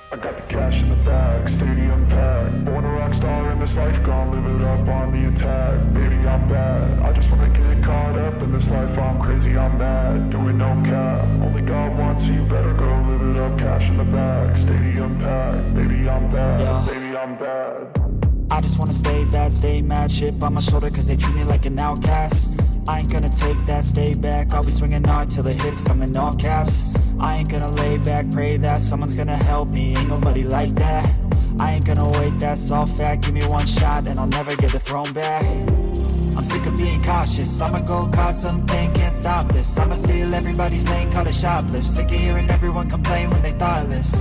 I got the cash in the bag, stadium packed. Born a rock star in this life, gon' live it up on the attack. Baby, I'm bad, I just wanna get caught up in this life. I'm crazy, I'm mad, doing no cap. Only God wants you, better go live it up. Cash in the bag, stadium packed. Baby, I'm bad, Yeah. baby, I'm bad. I just wanna stay bad, stay mad. Chip on my shoulder cause they treat me like an outcast. I ain't gonna take that, stay back. I'll be swinging hard till the hits come in all caps. I ain't gonna lay back, pray that someone's gonna help me. Ain't nobody like that. I ain't gonna wait, that's all fact. Give me one shot and I'll never get the throne back. I'm sick of being cautious, I'ma go cause some pain, can't stop this. I'ma steal everybody's lane, call it shoplift. Sick of hearing everyone complain when they thoughtless.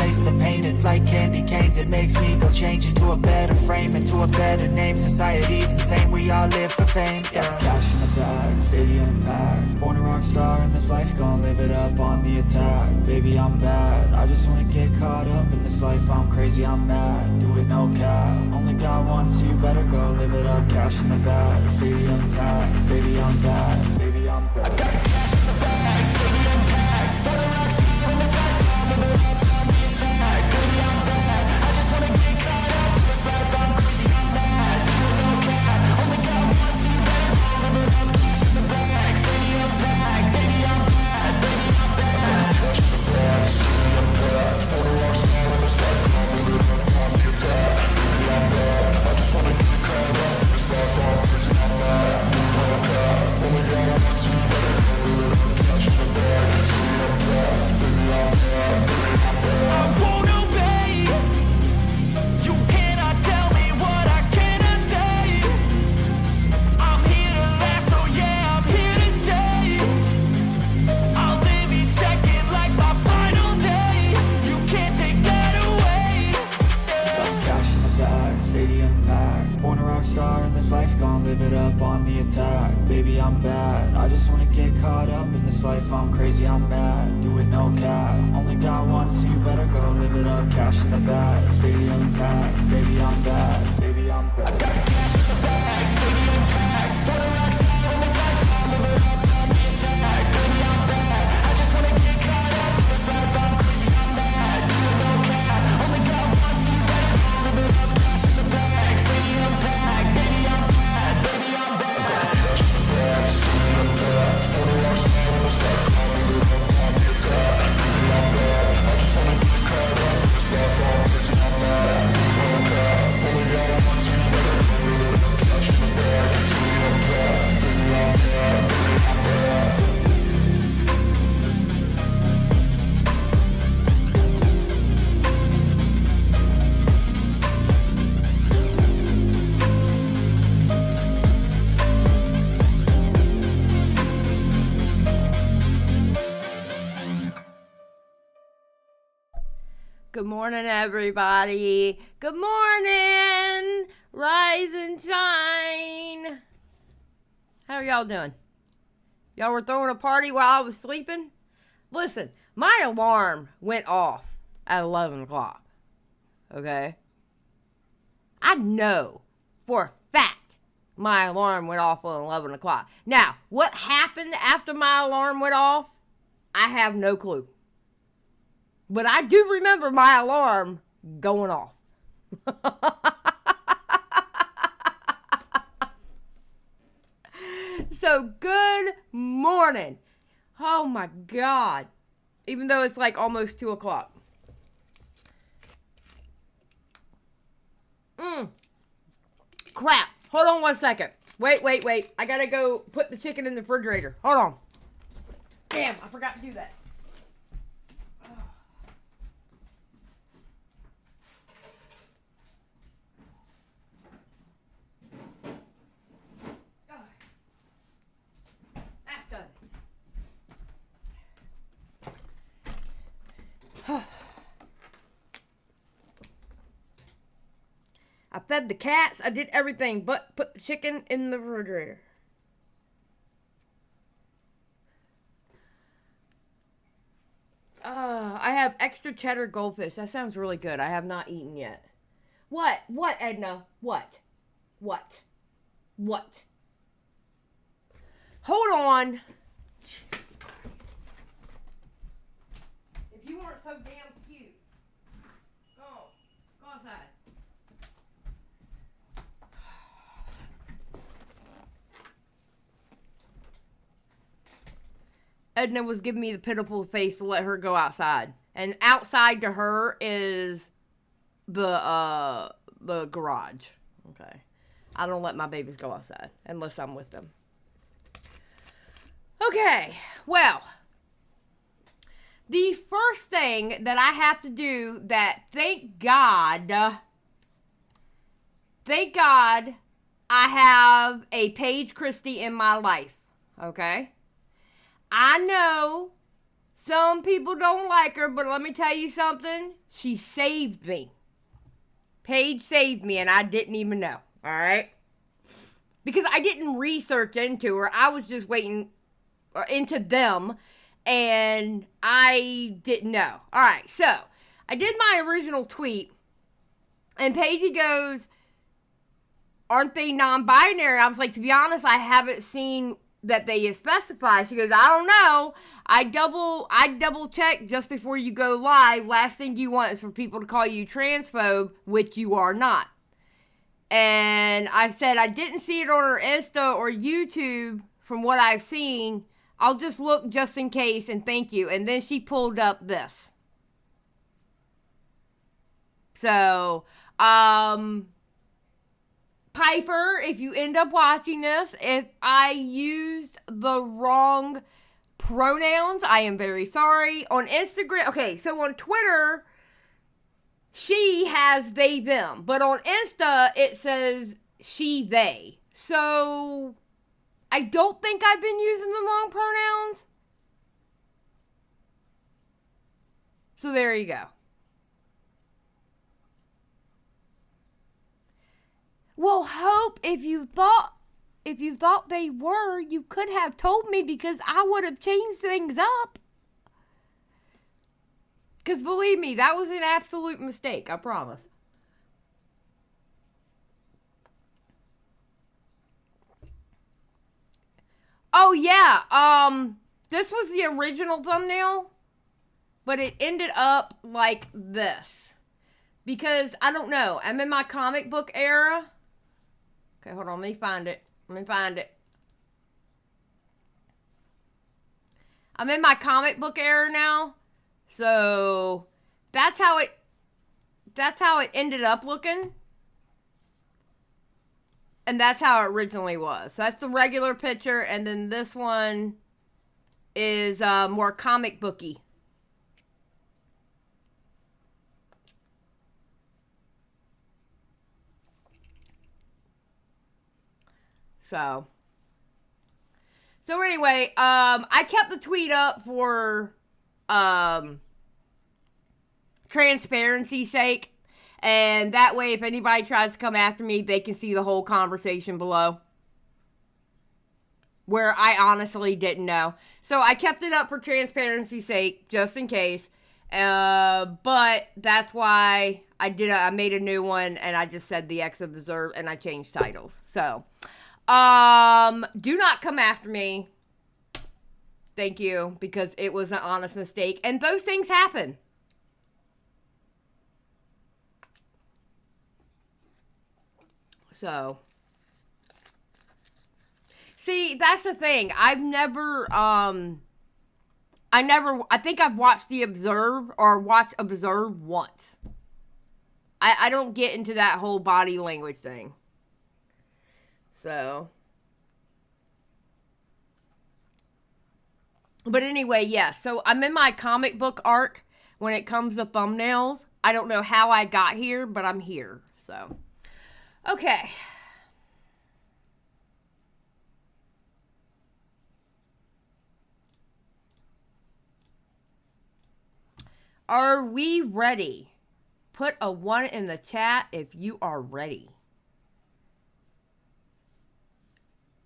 Taste the pain, it's like candy canes. It makes me go change into a better frame, into a better name. Society's insane, we all live for fame, yeah. Cash in the bag, stadium packed. Born a rock star in this life, gon' live it up on the attack. Baby, I'm bad, I just wanna get caught up in this life. I'm crazy, I'm mad, do it no cap. Only God wants you, better go live it up. Cash in the bag, stadium packed. Baby, I'm bad, baby, I'm bad. I got the cash in the bag, stadium packed. Born a rock star in this life, gon' live it up. Good morning, everybody. Good morning. Rise and shine. How are y'all doing? Y'all were throwing a party while I was sleeping? Listen, my alarm went off at 11 o'clock. Okay? I know for a fact my alarm went off at 11 o'clock. Now, what happened after my alarm went off? I have no clue. But I do remember my alarm going off. So, good morning. Oh my God. Even though it's like almost 2 o'clock. Crap. Hold on 1 second. Wait. I gotta go put the chicken in the refrigerator. Hold on. Damn, I forgot to do that. I fed the cats. I did everything but put the chicken in the refrigerator. I have extra cheddar goldfish. That sounds really good. I have not eaten yet. What? What, Edna? What? Hold on. Jesus Christ. If you weren't so damn cute, Edna was giving me the pitiful face to let her go outside. And outside to her is the garage. Okay. I don't let my babies go outside unless I'm with them. Okay. Well, the first thing that I have to do that, thank God I have a Paige Christie in my life. Okay? I know some people don't like her, but let me tell you something. She saved me. Paige saved me, and I didn't even know. All right? Because I didn't research into her. I was just waiting into them, and I didn't know. All right, so I did my original tweet, and Paige goes, aren't they non-binary? I was like, to be honest, I haven't seen that they specify. She goes, I don't know. I double check just before you go live. Last thing you want is for people to call you transphobe, which you are not. And I said, I didn't see it on her Insta or YouTube from what I've seen. I'll just look just in case, and thank you. And then she pulled up this. So, Piper, if you end up watching this, if I used the wrong pronouns, I am very sorry. On Instagram, okay, so on Twitter, she has they, them. But on Insta, it says she, they. So, I don't think I've been using the wrong pronouns. So, there you go. Well, Hope, if you thought they were, you could have told me, because I would have changed things up. Because believe me, that was an absolute mistake, I promise. Oh yeah, this was the original thumbnail, but it ended up like this. Because, I don't know, I'm in my comic book era. Okay, hold on, let me find it. I'm in my comic book era now. So, that's how it ended up looking. And that's how it originally was. So, that's the regular picture, and then this one is more comic booky. So anyway, I kept the tweet up for transparency's sake, and that way, if anybody tries to come after me, they can see the whole conversation below, where I honestly didn't know. So I kept it up for transparency's sake, just in case. But that's why I made a new one, and I just said the X Observe, and I changed titles. So. Do not come after me. Thank you, because it was an honest mistake, and those things happen. So, see, that's the thing. I think I've watched The Observe, or watched Observe once. I don't get into that whole body language thing. So, but anyway, yeah, so I'm in my comic book arc when it comes to thumbnails. I don't know how I got here, but I'm here, so. Okay. Are we ready? Put a 1 in the chat if you are ready.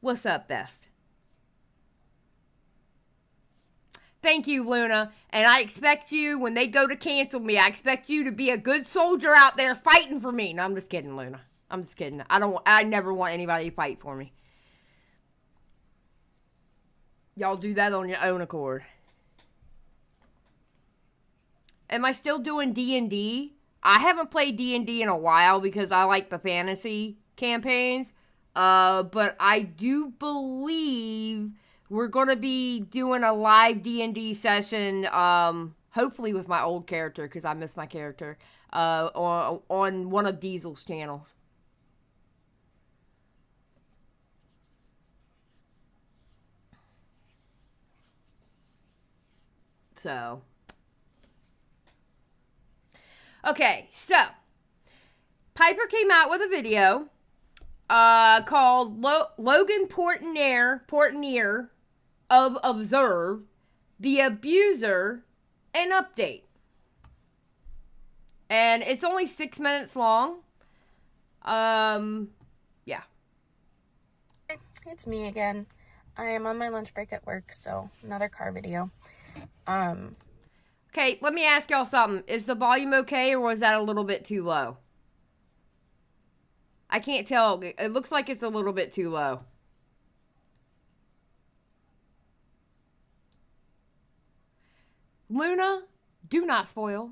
What's up, Best? Thank you, Luna. And I expect you, when they go to cancel me, I expect you to be a good soldier out there fighting for me. No, I'm just kidding, Luna. I'm just kidding. I never want anybody to fight for me. Y'all do that on your own accord. Am I still doing D&D? I haven't played D&D in a while because I like the fantasy campaigns. But I do believe We're going to be doing a live D&D session, hopefully with my old character, because I miss my character, on one of Diesel's channels. So, okay, so Piper came out with a video called Logan Portnier of Observe, the Abuser, an Update. And it's only 6 minutes long. Yeah. It's me again. I am on my lunch break at work, so another car video. Okay, let me ask y'all something. Is the volume okay, or was that a little bit too low? I can't tell. It looks like it's a little bit too low. Luna, do not spoil.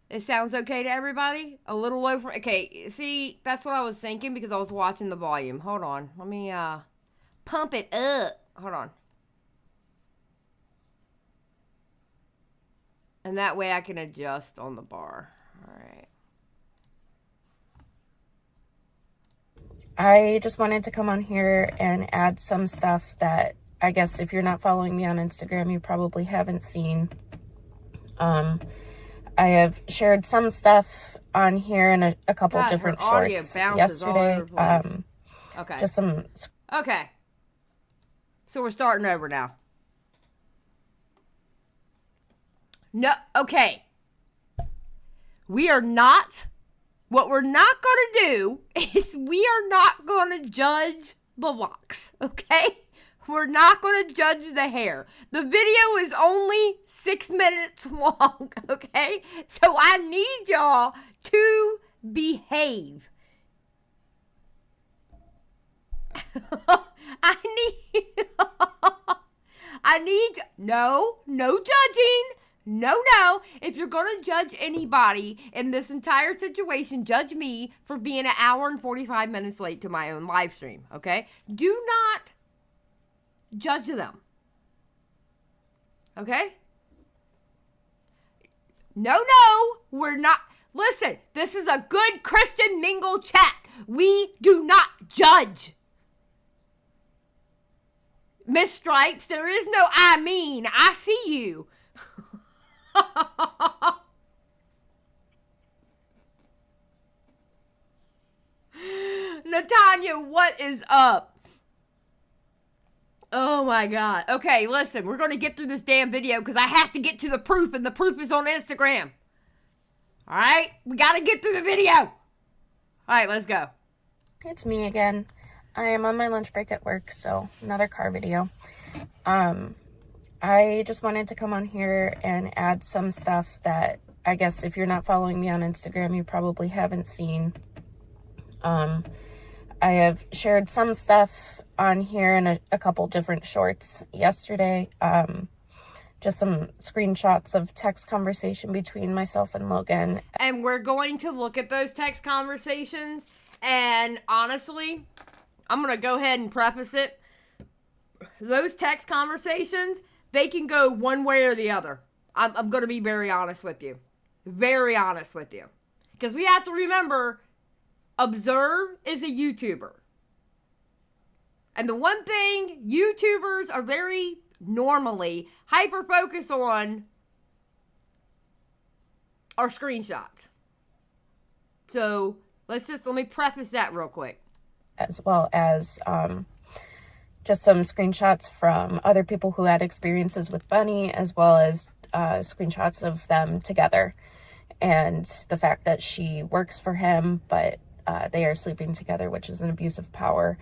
It sounds okay to everybody? A little low for... Okay, see, that's what I was thinking because I was watching the volume. Hold on. Let me, pump it up. Hold on. And that way I can adjust on the bar. All right. I just wanted to come on here and add some stuff that I guess if you're not following me on Instagram, you probably haven't seen. I have shared some stuff on here in a couple different shorts yesterday. Okay. Just some. Okay. So we're starting over now. No, okay. We are not, what we're not going to do is we are not going to judge the locks, okay? We're not going to judge the hair. The video is only 6 minutes long, okay? So I need y'all to behave. No judging. No. If you're going to judge anybody in this entire situation, judge me for being an hour and 45 minutes late to my own live stream, okay? Do not judge them. Okay? No, we're not. Listen, this is a good Christian mingle chat. We do not judge. Miss Stripes, there is no I mean. I see you. Natanya, what is up? Oh my God. Okay, listen, we're going to get through this damn video because I have to get to the proof, and the proof is on Instagram. All right? We got to get through the video. All right, let's go. It's me again. I am on my lunch break at work, so another car video. I just wanted to come on here and add some stuff that I guess if you're not following me on Instagram, you probably haven't seen. I have shared some stuff on here in a couple different shorts yesterday. Just some screenshots of text conversation between myself and Logan. And we're going to look at those text conversations. And honestly, I'm going to go ahead and preface it. Those text conversations, they can go one way or the other. I'm going to be very honest with you. Very honest with you. Because we have to remember, Observe is a YouTuber. And the one thing YouTubers are very normally hyper-focused on are screenshots. So let me preface that real quick. As well as just some screenshots from other people who had experiences with Bunny, as well as screenshots of them together. And the fact that she works for him, but they are sleeping together, which is an abuse of power.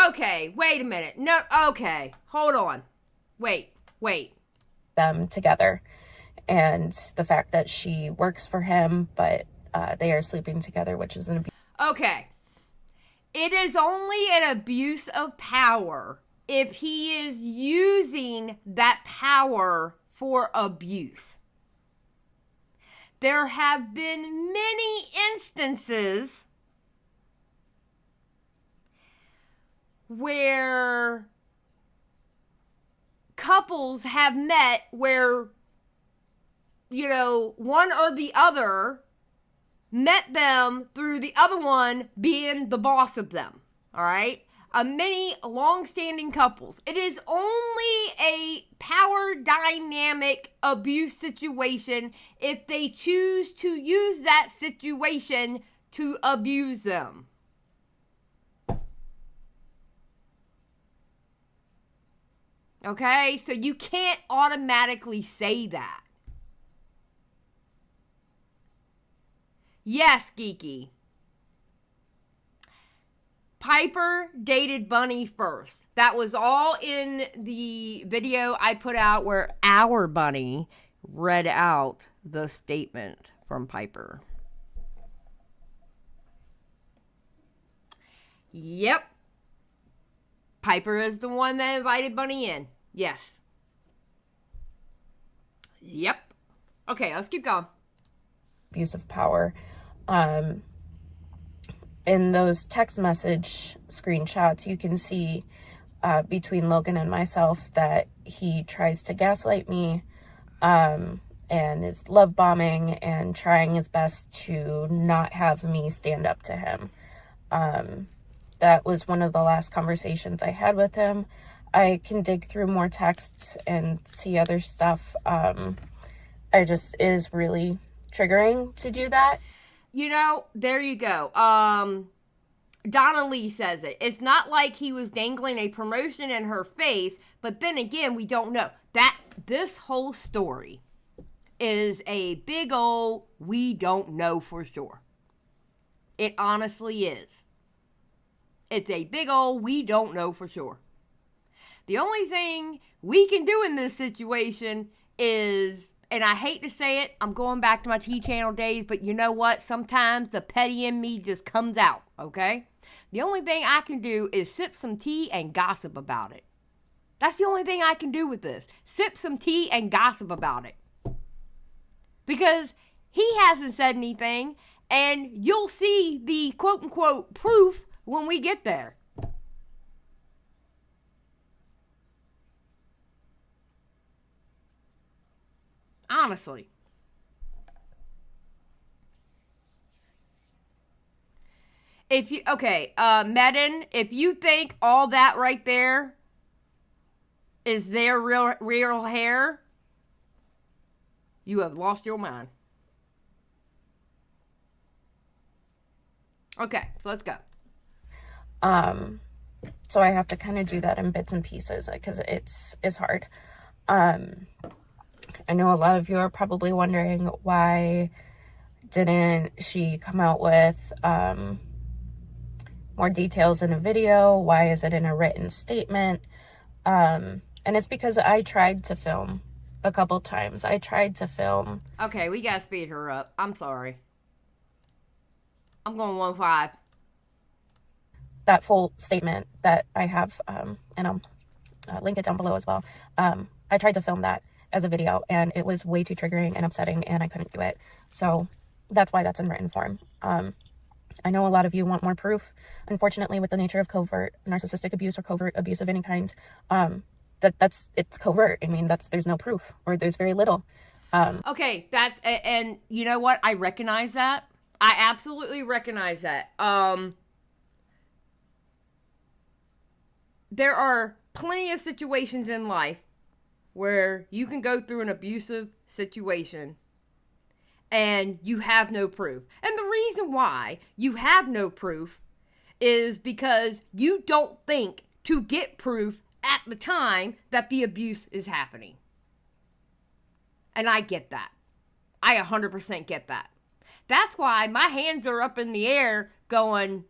Okay, wait a minute. No, okay, hold on. Wait. Them together. And the fact that she works for him, but they are sleeping together, which is an abuse. Okay. It is only an abuse of power if he is using that power for abuse. There have been many instances where couples have met where, you know, one or the other met them through the other one being the boss of them. All right? Many long-standing couples. It is only a power dynamic abuse situation if they choose to use that situation to abuse them. Okay? So you can't automatically say that. Yes, Geeky. Piper dated Bunny first. That was all in the video I put out where our Bunny read out the statement from Piper. Yep. Piper is the one that invited Bunny in. Yes. Yep. Okay, let's keep going. Abuse of power. In those text message screenshots, you can see between Logan and myself that he tries to gaslight me and is love bombing and trying his best to not have me stand up to him. That was one of the last conversations I had with him. I can dig through more texts and see other stuff. It just is really triggering to do that. You know, there you go. Donna Lee says it. It's not like he was dangling a promotion in her face, but then again, we don't know. That this whole story is a big old we don't know for sure. It honestly is. It's a big old we don't know for sure. The only thing we can do in this situation is, and I hate to say it, I'm going back to my T-channel days, but you know what? Sometimes the petty in me just comes out, okay? The only thing I can do is sip some tea and gossip about it. That's the only thing I can do with this. Sip some tea and gossip about it. Because he hasn't said anything, and you'll see the quote-unquote proof when we get there. Honestly. Medin, if you think all that right there is their real hair, you have lost your mind. Okay, so let's go. So I have to kind of do that in bits and pieces because it's hard. I know a lot of you are probably wondering why didn't she come out with more details in a video? Why is it in a written statement? And it's because I tried to film a couple times. Okay, we gotta speed her up. I'm sorry. I'm going 1.5. That full statement that I have, and I'll link it down below as well. I tried to film that as a video, and it was way too triggering and upsetting, and I couldn't do it. So that's why that's in written form. I know a lot of you want more proof. Unfortunately, with the nature of covert narcissistic abuse or covert abuse of any kind, it's covert. I mean, there's no proof, or there's very little. Okay, and you know what? I recognize that. I absolutely recognize that. There are plenty of situations in life where you can go through an abusive situation and you have no proof. And the reason why you have no proof is because you don't think to get proof at the time that the abuse is happening. And I get that. I 100% get that. That's why my hands are up in the air going,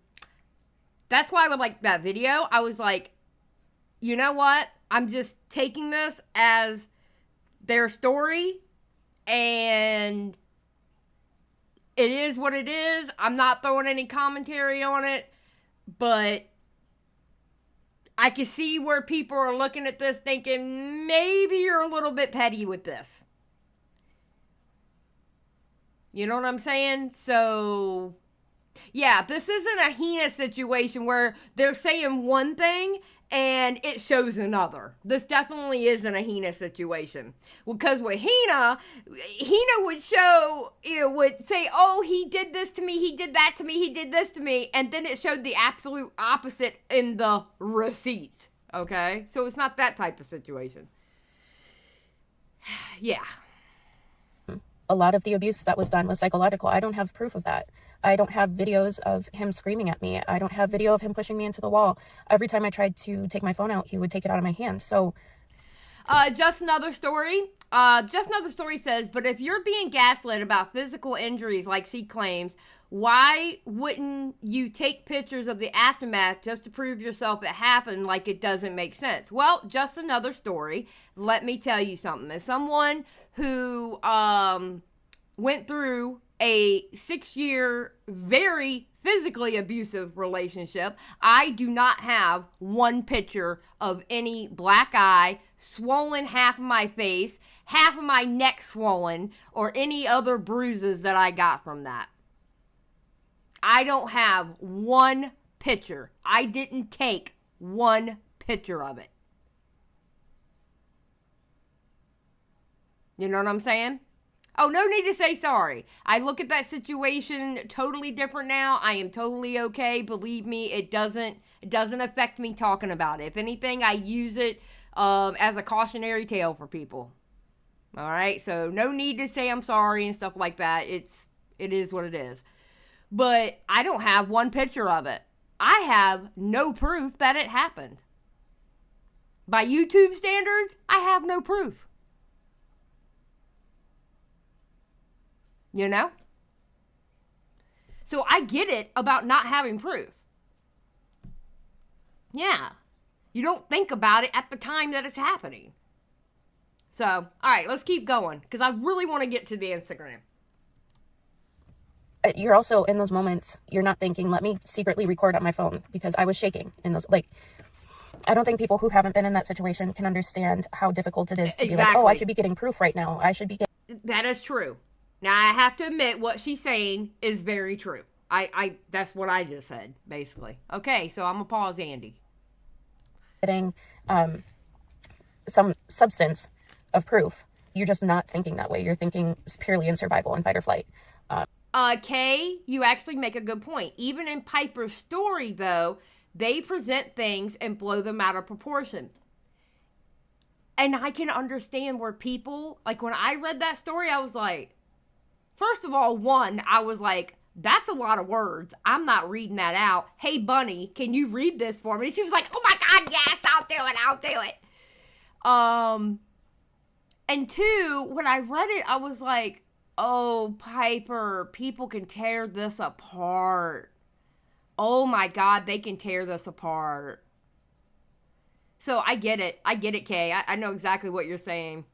that's why with like that video, I was like, you know what? I'm just taking this as their story, and it is what it is. I'm not throwing any commentary on it, but I can see where people are looking at this thinking maybe you're a little bit petty with this. You know what I'm saying? So Yeah, this isn't a heinous situation where they're saying one thing and it shows another. This definitely isn't a heinous situation. Because with Hina would show, would say, oh, he did this to me, he did that to me, he did this to me, and then it showed the absolute opposite in the receipts. Okay? So it's not that type of situation. Yeah. A lot of the abuse that was done was psychological. I don't have proof of that. I don't have videos of him screaming at me. I don't have video of him pushing me into the wall. Every time I tried to take my phone out, he would take it out of my hand. So, just another story. Just another story says, but if you're being gaslit about physical injuries like she claims, why wouldn't you take pictures of the aftermath just to prove yourself it happened? Like, it doesn't make sense. Well, just another story. Let me tell you something. As someone who went through a 6-year, very physically abusive relationship, I do not have one picture of any black eye, swollen half of my face, half of my neck swollen, or any other bruises that I got from that. I don't have one picture. I didn't take one picture of it. You know what I'm saying? Oh, no need to say sorry. I look at that situation totally different now. I am totally okay. Believe me, it doesn't affect me talking about it. If anything, I use it as a cautionary tale for people. All right? So no need to say I'm sorry and stuff like that. It is what it is. But I don't have one picture of it. I have no proof that it happened. By YouTube standards, I have no proof. You know? So I get it about not having proof. Yeah. You don't think about it at the time that it's happening. So, all right, let's keep going because I really want to get to the Instagram. You're also in those moments, you're not thinking, let me secretly record on my phone, because I was shaking in those, like, I don't think people who haven't been in that situation can understand how difficult it is to be like, oh, I should be getting proof right now. I should be getting... That is true. Now, I have to admit what she's saying is very true. I that's what I just said, basically. Okay, so I'm going to pause Andy. Getting some substance of proof. You're just not thinking that way. You're thinking purely in survival and fight or flight. Kay, you actually make a good point. Even in Piper's story, though, they present things and blow them out of proportion. And I can understand where people, like when I read that story, I was like, first of all, I was like, that's a lot of words. I'm not reading that out. Hey, Bunny, can you read this for me? She was like, oh my God, yes, I'll do it. And two, when I read it, I was like, oh, Piper, people can tear this apart. Oh my God, they can tear this apart. So I get it. Kay. I know exactly what you're saying.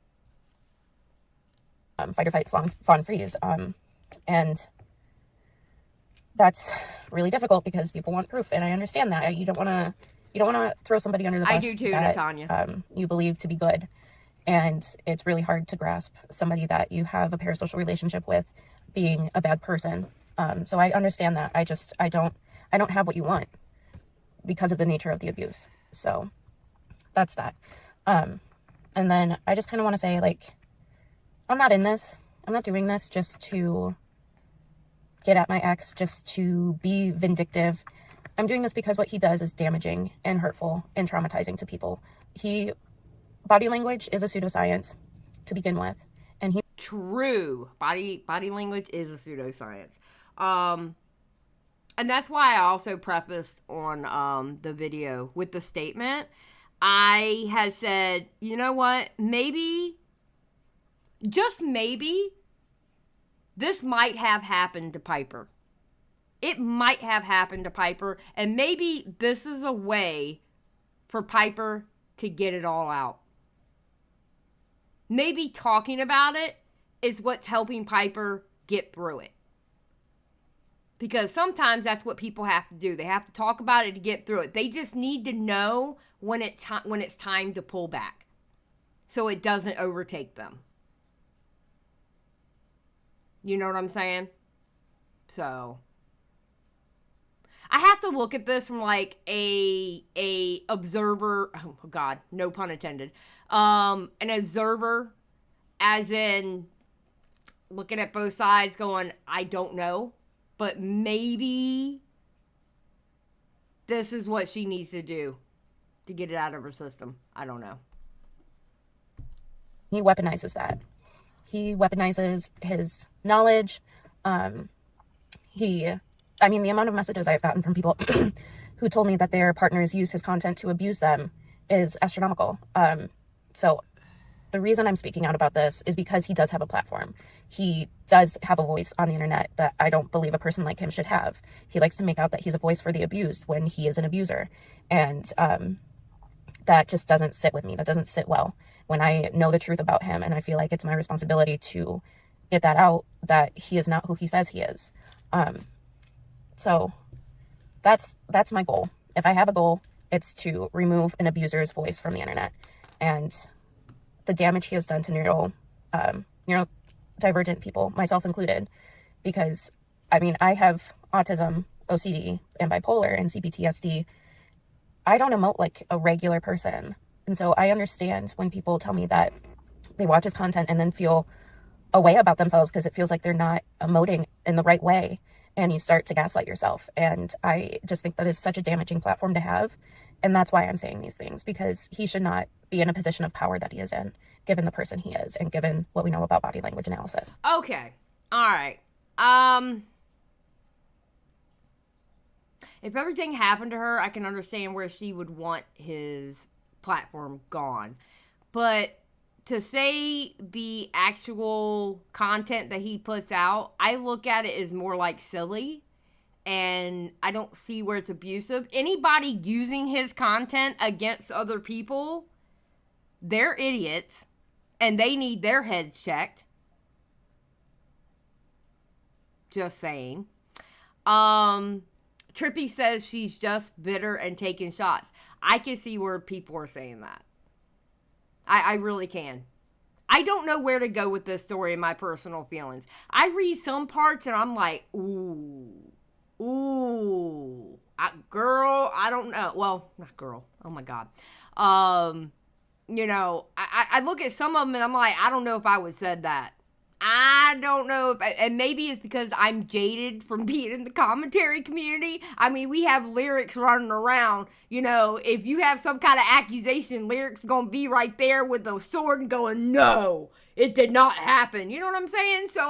Fight or fight, fawn freeze. And that's really difficult because people want proof, and I understand that. You don't want to throw somebody under the bus. I do too, that, Natanya. You believe to be good, and it's really hard to grasp somebody that you have a parasocial relationship with being a bad person. So I understand that. I don't have what you want because of the nature of the abuse. So that's that. And then I just kind of want to say, like, I'm not in this. I'm not doing this just to get at my ex, just to be vindictive. I'm doing this because what he does is damaging and hurtful and traumatizing to people. Body language is a pseudoscience to begin with. And he... True. Body language is a pseudoscience. And that's why I also prefaced on the video with the statement. I had said, you know what? Maybe... just maybe, this might have happened to Piper. It might have happened to Piper, and maybe this is a way for Piper to get it all out. Maybe talking about it is what's helping Piper get through it. Because sometimes that's what people have to do. They have to talk about it to get through it. They just need to know when it's time to pull back, so it doesn't overtake them. You know what I'm saying? So, I have to look at this from like a observer. Oh God, no pun intended. An observer, as in looking at both sides, going, I don't know, but maybe this is what she needs to do to get it out of her system. I don't know. He weaponizes that. He weaponizes his knowledge. The amount of messages I've gotten from people who told me that their partners use his content to abuse them is astronomical. So the reason I'm speaking out about this is because he does have a platform. He does have a voice on the internet that I don't believe a person like him should have. He likes to make out that he's a voice for the abused when he is an abuser. And that just doesn't sit with me. That doesn't sit well when I know the truth about him. And I feel like it's my responsibility to get that out, that he is not who he says he is. So that's my goal. If I have a goal, it's to remove an abuser's voice from the internet. And the damage he has done to neurodivergent people, myself included, because I have autism, OCD, and bipolar, and CPTSD. I don't emote like a regular person. And so I understand when people tell me that they watch his content and then feel a way about themselves because it feels like they're not emoting in the right way, and you start to gaslight yourself. And I just think that is such a damaging platform to have. And that's why I'm saying these things, because he should not be in a position of power that he is in, given the person he is and given what we know about body language analysis. Okay. All right. If everything happened to her, I can understand where she would want his platform gone. But to say the actual content that he puts out, I look at it as more like silly. And I don't see where it's abusive. Anybody using his content against other people, they're idiots. And they need their heads checked. Just saying. Trippy says she's just bitter and taking shots. I can see where people are saying that. I really can. I don't know where to go with this story in my personal feelings. I read some parts and I'm like, ooh. Girl, I don't know. Well, not girl. Oh my God. I look at some of them and I'm like, I don't know if I would said that. I don't know and maybe it's because I'm jaded from being in the commentary community. We have lyrics running around. If you have some kind of accusation, lyrics gonna be right there with a sword and going, no, it did not happen. You know what I'm saying? So,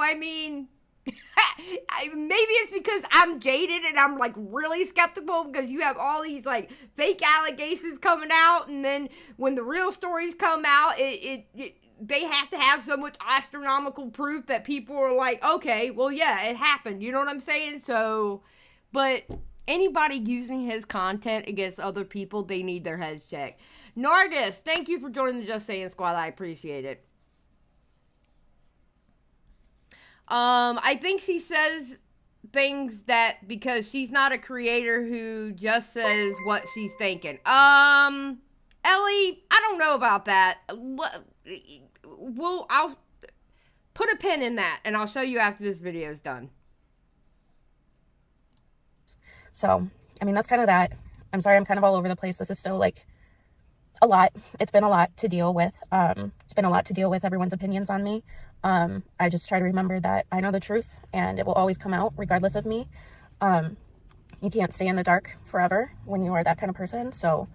maybe it's because I'm jaded and I'm like really skeptical because you have all these like fake allegations coming out, and then when the real stories come out, they have to have so much astronomical proof that people are like, okay, well, yeah, it happened. You know what I'm saying? So, but anybody using his content against other people, they need their heads checked. Nargis, thank you for joining the Just Saying Squad. I appreciate it. I think she says things that because she's not a creator who just says what she's thinking. Ellie, I don't know about that. I'll put a pin in that and I'll show you after this video is done. So, that's kind of that. I'm sorry I'm kind of all over the place. This is still like a lot. It's been a lot to deal with. It's been a lot to deal with everyone's opinions on me. I just try to remember that I know the truth and it will always come out regardless of me. You can't stay in the dark forever when you are that kind of person. So,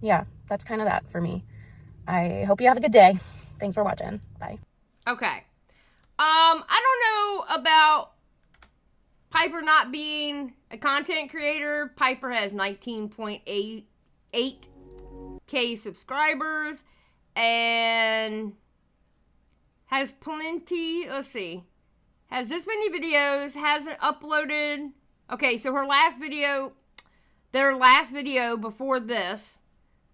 yeah, that's kind of that for me. I hope you have a good day. Thanks for watching. Bye. Okay. I don't know about Piper not being a content creator. Piper has 19.88K subscribers and has plenty, let's see, has this many videos, hasn't uploaded. Okay, so their last video before this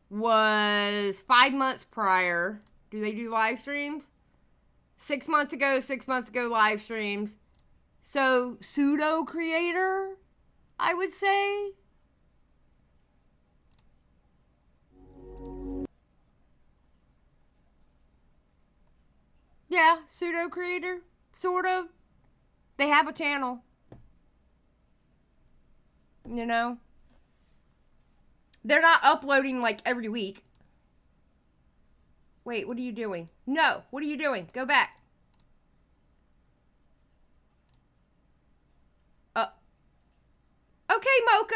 was 5 months prior. Do they do live streams? 6 months ago live streams. So, pseudo creator, I would say. Yeah, pseudo creator, sort of. They have a channel. you know? They're not uploading like every week. Wait, what are you doing? No, what are you doing? Go back. Okay, Mocha.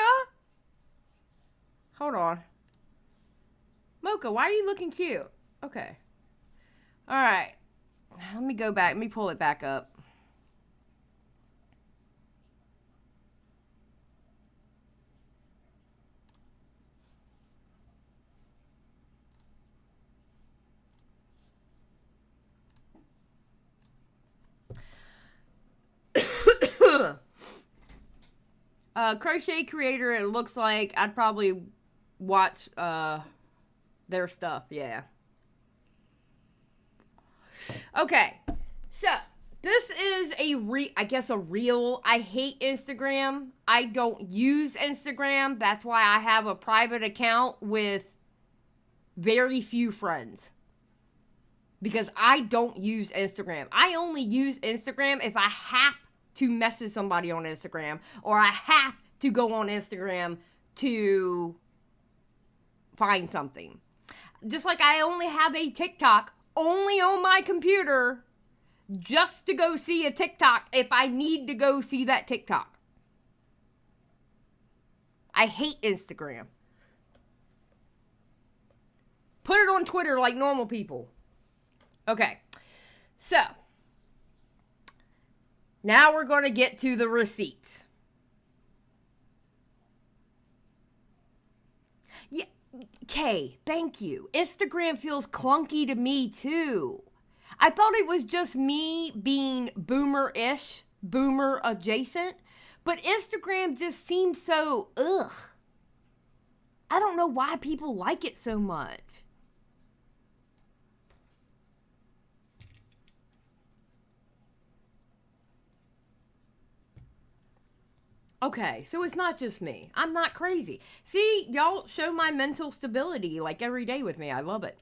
Hold on. Mocha, why are you looking cute? Okay. All right. Let me go back. Let me pull it back up. Crochet creator, it looks like I'd probably watch their stuff, yeah. Okay, so this is a real. I hate Instagram. I don't use Instagram. That's why I have a private account with very few friends. Because I don't use Instagram. I only use Instagram if I have to message somebody on Instagram, or I have to go on Instagram to find something. Just like I only have a TikTok only on my computer just to go see a TikTok if I need to go see that TikTok. I hate Instagram. Put it on Twitter like normal people. Okay, so now we're going to get to the receipts. Yeah, Kay, thank you. Instagram feels clunky to me too. I thought it was just me being boomer-ish, boomer adjacent, but Instagram just seems so ugh. I don't know why people like it so much. Okay, so it's not just me. I'm not crazy. See, y'all show my mental stability like every day with me. I love it.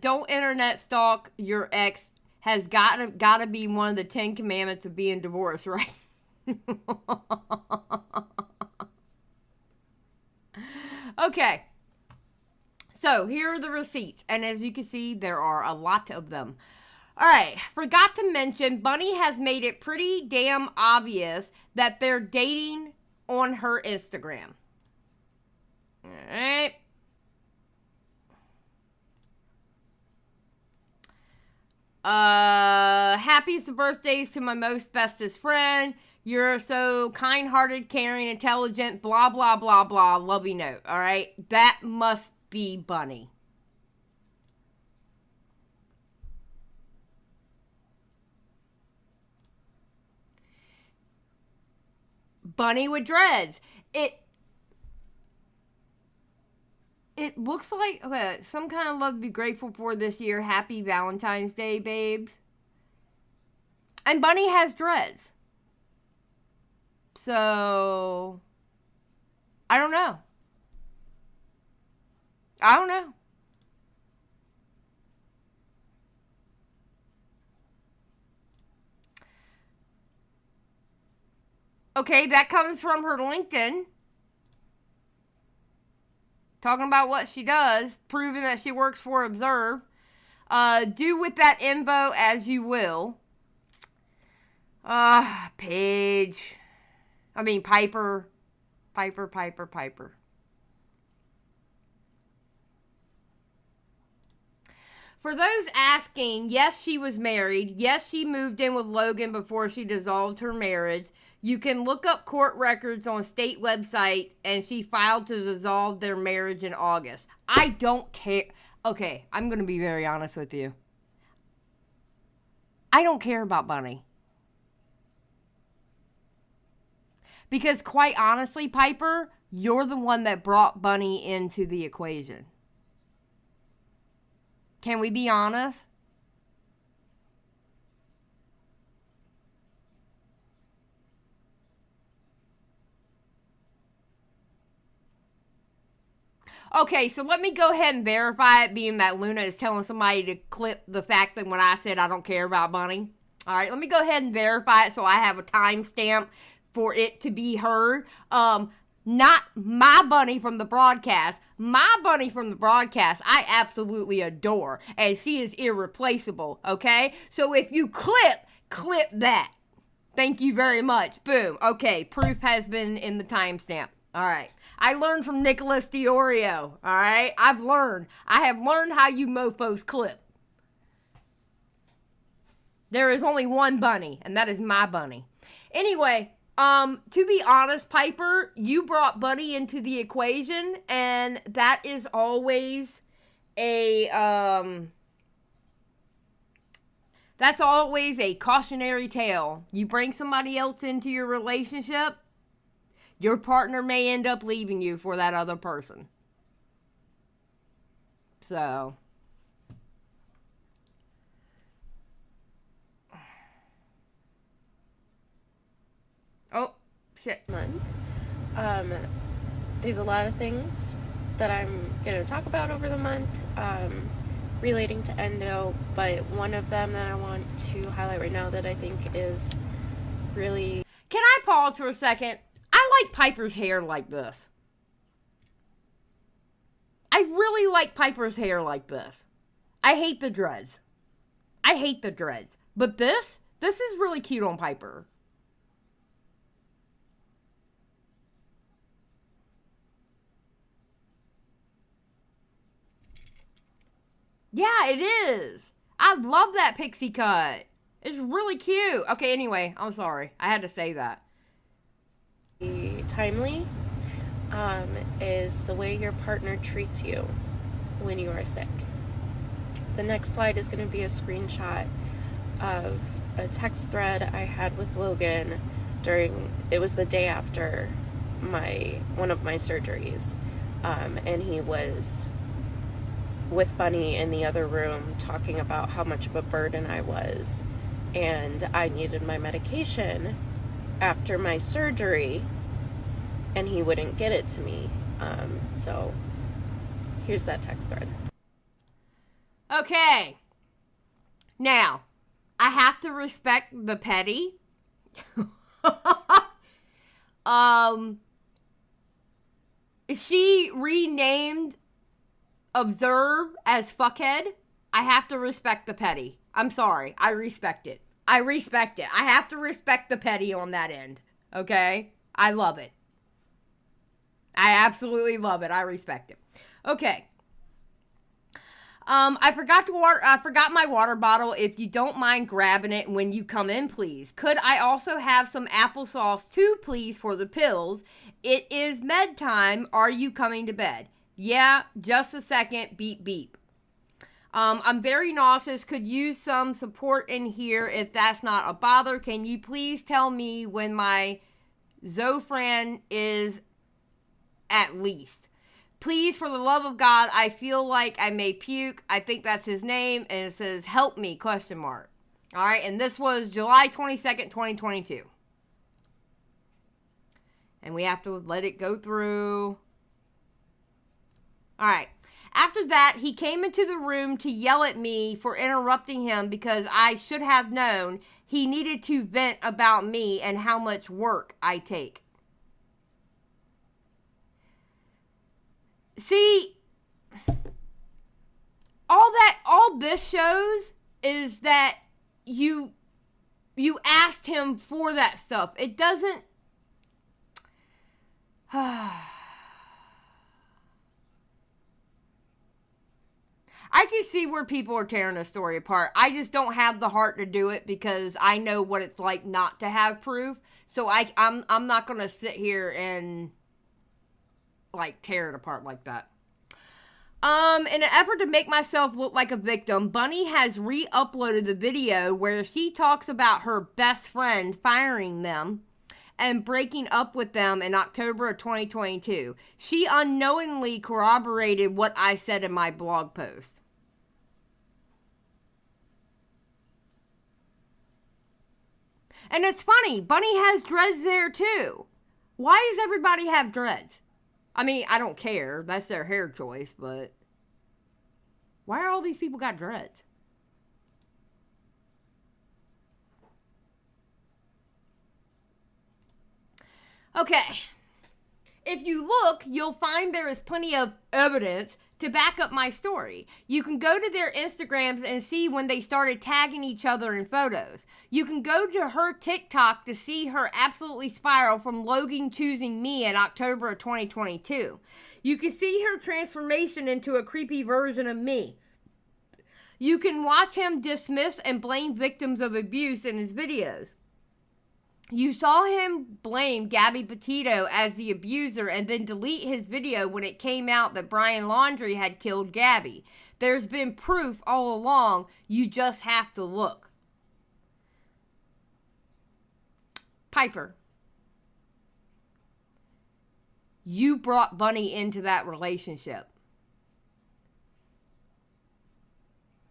Don't internet stalk your ex has gotta be one of the 10 commandments of being divorced, right? Okay. So here are the receipts, and as you can see, there are a lot of them. All right, forgot to mention, Bunny has made it pretty damn obvious that they're dating on her Instagram. All right. Happiest birthdays to my most bestest friend. You're so kind-hearted, caring, intelligent, blah, blah, blah, blah, lovey note, all right? That must be Bunny. Bunny with dreads. It looks like some kind of love to be grateful for this year. Happy Valentine's Day, babes. And Bunny has dreads. So, I don't know. Okay, that comes from her LinkedIn. Talking about what she does, proving that she works for Observe. Do with that info as you will. Piper. For those asking, yes, she was married. Yes, she moved in with Logan before she dissolved her marriage. You can look up court records on state website, and she filed to dissolve their marriage in August. I don't care. Okay, I'm going to be very honest with you. I don't care about Bunny. Because quite honestly, Piper, you're the one that brought Bunny into the equation. Can we be honest? Okay, so let me go ahead and verify it, being that Luna is telling somebody to clip the fact that when I said I don't care about Bunny. All right, let me go ahead and verify it so I have a timestamp for it to be heard. Not my Bunny from the broadcast. My Bunny from the broadcast, I absolutely adore, and she is irreplaceable, okay? So if you clip that. Thank you very much. Boom. Okay, proof has been in the timestamp. All right. I learned from Nicholas Diorio. All right. I have learned how you mofos clip. There is only one Bunny, and that is my Bunny. Anyway, to be honest, Piper, you brought Bunny into the equation, and that is always that's always a cautionary tale. You bring somebody else into your relationship, your partner may end up leaving you for that other person. So. Oh, shit. Month. There's a lot of things that I'm going to talk about over the month relating to endo, but one of them that I want to highlight right now that I think is really... Can I pause for a second? I like Piper's hair like this. I really like Piper's hair like this. I hate the dreads. But this is really cute on Piper. Yeah, it is. I love that pixie cut. It's really cute. Okay, anyway, I'm sorry. I had to say that. Timely is the way your partner treats you when you are sick. The next slide is going to be a screenshot of a text thread I had with Logan it was the day after one of my surgeries, and he was with Bunny in the other room talking about how much of a burden I was, and I needed my medication after my surgery, and he wouldn't get it to me. So here's that text thread. Okay. Now, I have to respect the petty. She renamed Observe as fuckhead. I have to respect the petty. I'm sorry. I respect it. I have to respect the petty on that end. Okay? I love it. I absolutely love it. I respect it. Okay. I forgot my water bottle. If you don't mind grabbing it when you come in, please. Could I also have some applesauce too, please, for the pills? It is med time. Are you coming to bed? Yeah, just a second. Beep, beep. I'm very nauseous. Could use some support in here if that's not a bother. Can you please tell me when my Zofran is at least? Please, for the love of God, I feel like I may puke. I think that's his name, and it says, help me, question mark. All right, and this was July 22nd, 2022. And we have to let it go through. All right. After that, he came into the room to yell at me for interrupting him because I should have known he needed to vent about me and how much work I take. See, all this shows is that you asked him for that stuff. It doesn't... I can see where people are tearing the story apart. I just don't have the heart to do it because I know what it's like not to have proof. So I'm not going to sit here and like tear it apart like that. In an effort to make myself look like a victim, Bunny has re-uploaded the video where she talks about her best friend firing them and breaking up with them in October of 2022. She unknowingly corroborated what I said in my blog post. And it's funny, Bunny has dreads there too. Why does everybody have dreads? I mean, I don't care. That's their hair choice, but why are all these people got dreads? Okay. If you look, you'll find there is plenty of evidence to back up my story. You can go to their Instagrams and see when they started tagging each other in photos. You can go to her TikTok to see her absolutely spiral from Logan choosing me in October of 2022. You can see her transformation into a creepy version of me. You can watch him dismiss and blame victims of abuse in his videos. You saw him blame Gabby Petito as the abuser and then delete his video when it came out that Brian Laundrie had killed Gabby. There's been proof all along. You just have to look. Piper, you brought Bunny into that relationship.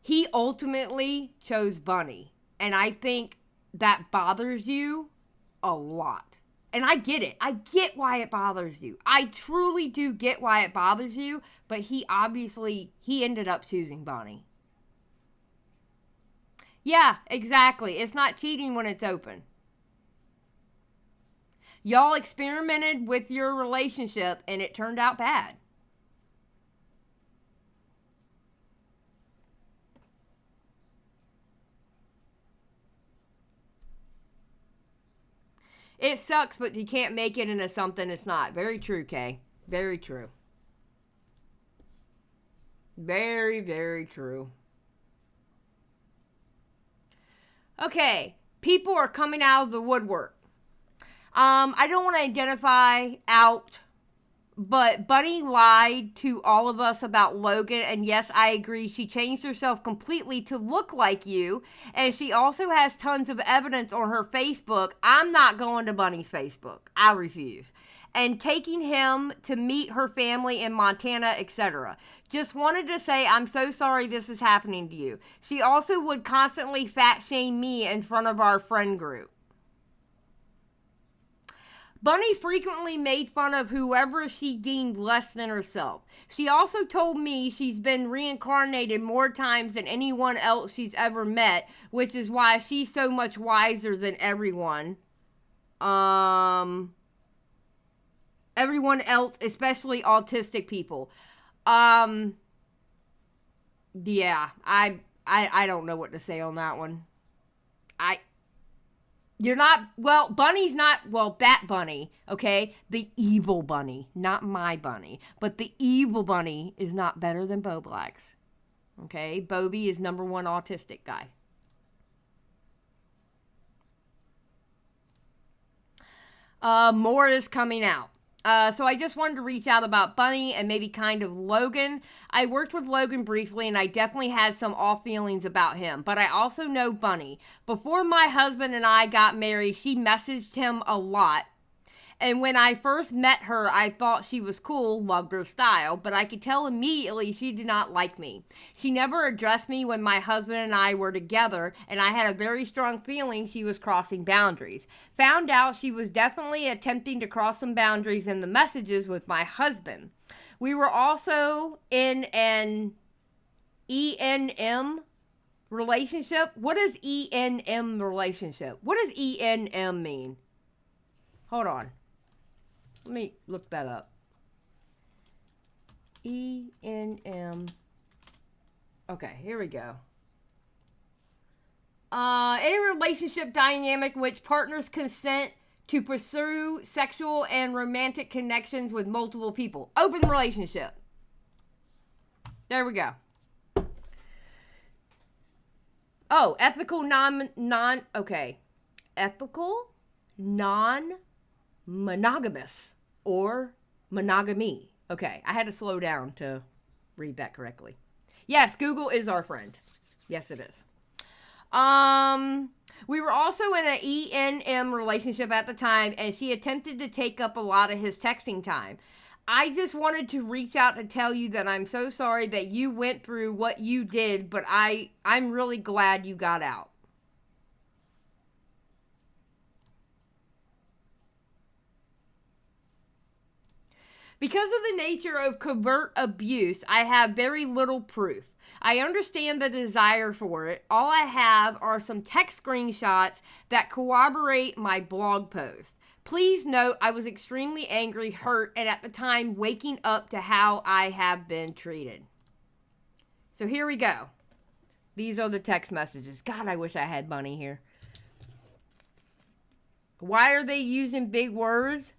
He ultimately chose Bunny, and I think that bothers you a lot. And I get it. I get why it bothers you. I truly do get why it bothers you, but he ended up choosing Bunny. Yeah, exactly. It's not cheating when it's open. Y'all experimented with your relationship and it turned out bad. It sucks, but you can't make it into something it's not. Very true, Kay. Very true. Very, very true. Okay, people are coming out of the woodwork. I don't want to identify out, but Bunny lied to all of us about Logan, and yes, I agree, she changed herself completely to look like you, and she also has tons of evidence on her Facebook. I'm not going to Bunny's Facebook. I refuse. And taking him to meet her family in Montana, etc. Just wanted to say I'm so sorry this is happening to you. She also would constantly fat shame me in front of our friend group. Bunny frequently made fun of whoever she deemed less than herself. She also told me she's been reincarnated more times than anyone else she's ever met, which is why she's so much wiser than everyone. Everyone else, especially autistic people. Yeah, I don't know what to say on that one. You're not, well, Bunny's not, well, that Bunny, okay? The evil Bunny, not my Bunny. But the evil Bunny is not better than Bo Black's, okay? Bobby is #1 autistic guy. More is coming out. So I just wanted to reach out about Bunny and maybe kind of Logan. I worked with Logan briefly and I definitely had some off feelings about him, but I also know Bunny. Before my husband and I got married, she messaged him a lot. And when I first met her, I thought she was cool, loved her style, but I could tell immediately she did not like me. She never addressed me when my husband and I were together, and I had a very strong feeling she was crossing boundaries. Found out she was definitely attempting to cross some boundaries in the messages with my husband. We were also in an ENM relationship. What is ENM relationship? What does ENM mean? Hold on. Let me look that up. ENM. Okay, here we go. Any relationship dynamic in which partners consent to pursue sexual and romantic connections with multiple people. Open relationship. There we go. Oh, ethical ethical non-monogamous or monogamy. Okay, I had to slow down to read that correctly. Yes, Google is our friend. Yes, it is. We were also in an ENM relationship at the time, and she attempted to take up a lot of his texting time. I just wanted to reach out to tell you that I'm so sorry that you went through what you did, but I'm really glad you got out. Because of the nature of covert abuse, I have very little proof. I understand the desire for it. All I have are some text screenshots that corroborate my blog post. Please note I was extremely angry, hurt, and at the time waking up to how I have been treated. So here we go. These are the text messages. God, I wish I had Bunny here. Why are they using big words?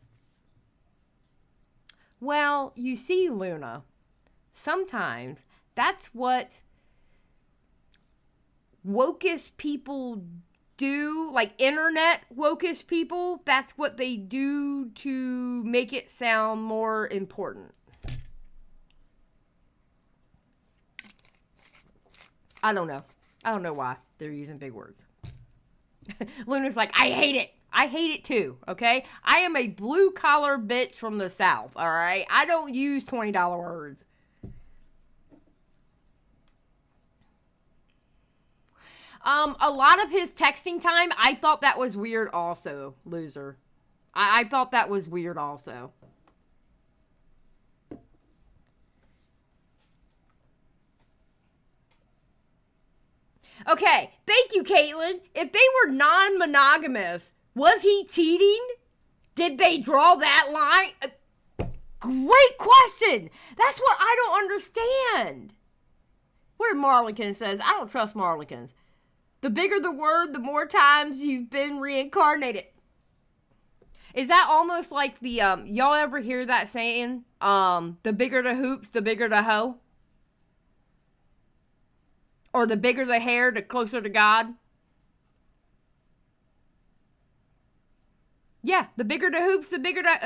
Well, you see, Luna, sometimes that's what wokish people do, like internet wokish people. That's what they do to make it sound more important. I don't know. I don't know why they're using big words. Luna's like, I hate it. I hate it too, okay? I am a blue-collar bitch from the South, all right? I don't use $20 words. A lot of his texting time, I thought that was weird also, loser. I thought that was weird also. Okay, thank you, Caitlin. If they were non-monogamous, was he cheating? Did they draw that line? Great question. That's what I don't understand. Where Marlican says, I don't trust Marlicans. The bigger the word, the more times you've been reincarnated. Is that almost like the, y'all ever hear that saying? The bigger the hoops, the bigger the hoe? Or the bigger the hair, the closer to God? Yeah, the bigger the hoops, the bigger the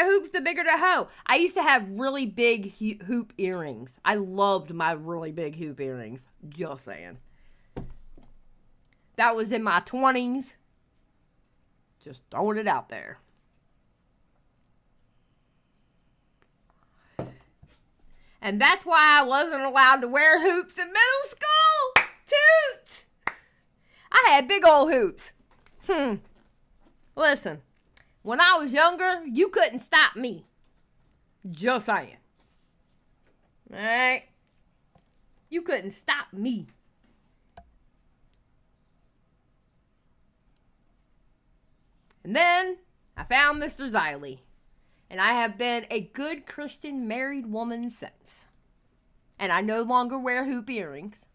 hoops, the bigger the hoe. I used to have really big hoop earrings. I loved my really big hoop earrings. Just saying. That was in my 20s. Just throwing it out there. And that's why I wasn't allowed to wear hoops in middle school. Toots! I had big old hoops. Listen, when I was younger, you couldn't stop me. Just saying. Alright? You couldn't stop me. And then I found Mr. Xylie. And I have been a good Christian married woman since. And I no longer wear hoop earrings.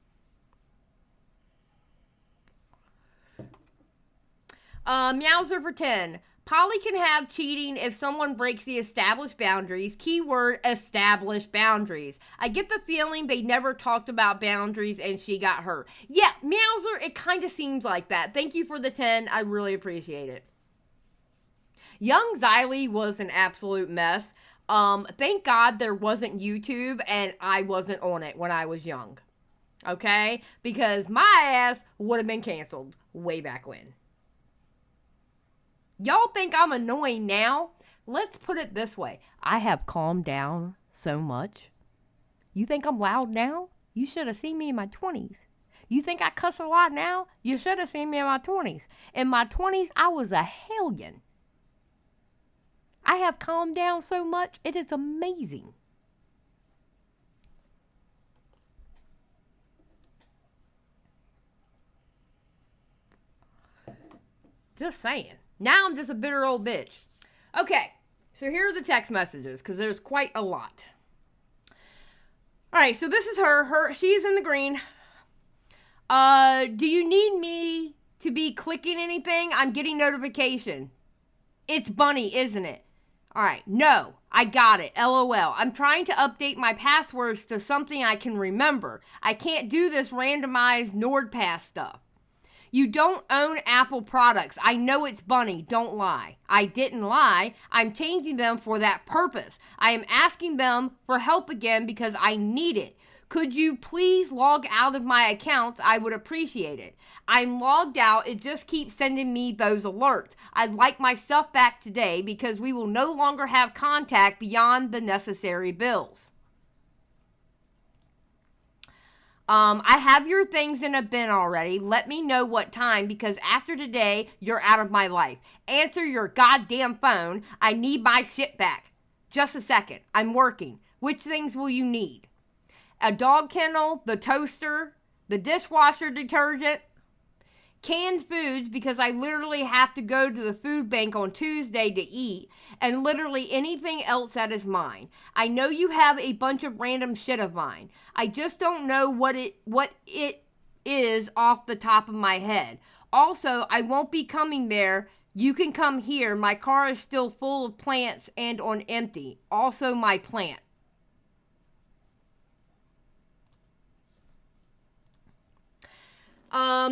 Meowser for 10. Polly can have cheating if someone breaks the established boundaries. Keyword, established boundaries. I get the feeling they never talked about boundaries and she got hurt. Yeah, Meowser, it kind of seems like that. Thank you for the 10. I really appreciate it. Young Xylie was an absolute mess. Thank God there wasn't YouTube and I wasn't on it when I was young. Okay? Because my ass would have been canceled way back when. Y'all think I'm annoying now? Let's put it this way. I have calmed down so much. You think I'm loud now? You should have seen me in my 20s. You think I cuss a lot now? You should have seen me in my 20s. In my 20s, I was a hellion. I have calmed down so much, it is amazing. Just saying. Now I'm just a bitter old bitch. Okay, so here are the text messages, because there's quite a lot. All right, so this is her. She's in the green. Do you need me to be clicking anything? I'm getting notification. It's Bunny, isn't it? All right, no, I got it. LOL. I'm trying to update my passwords to something I can remember. I can't do this randomized NordPass stuff. You don't own Apple products. I know it's Bunny. Don't lie. I didn't lie. I'm changing them for that purpose. I am asking them for help again because I need it. Could you please log out of my accounts? I would appreciate it. I'm logged out. It just keeps sending me those alerts. I'd like my stuff back today because we will no longer have contact beyond the necessary bills. I have your things in a bin already. Let me know what time because after today, you're out of my life. Answer your goddamn phone. I need my shit back. Just a second. I'm working. Which things will you need? A dog kennel, the toaster, the dishwasher detergent, canned foods, because I literally have to go to the food bank on Tuesday to eat, and literally anything else that is mine. I know you have a bunch of random shit of mine. I just don't know what it is off the top of my head. Also, I won't be coming there. You can come here. My car is still full of plants and on empty. Also my plant.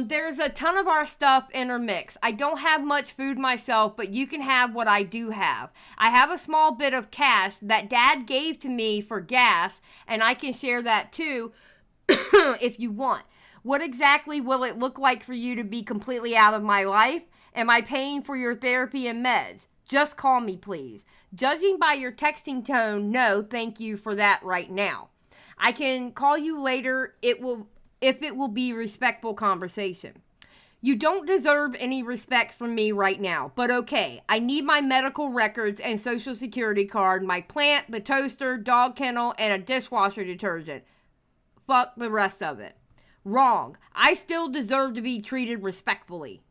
There's a ton of our stuff intermixed. I don't have much food myself, but you can have what I do have. I have a small bit of cash that Dad gave to me for gas, and I can share that too if you want. What exactly will it look like for you to be completely out of my life? Am I paying for your therapy and meds? Just call me, please. Judging by your texting tone, no, thank you for that right now. I can call you later. If it will be respectful conversation. You don't deserve any respect from me right now, but okay. I need my medical records and social security card, my plant, the toaster, dog kennel, and a dishwasher detergent. Fuck the rest of it. Wrong. I still deserve to be treated respectfully.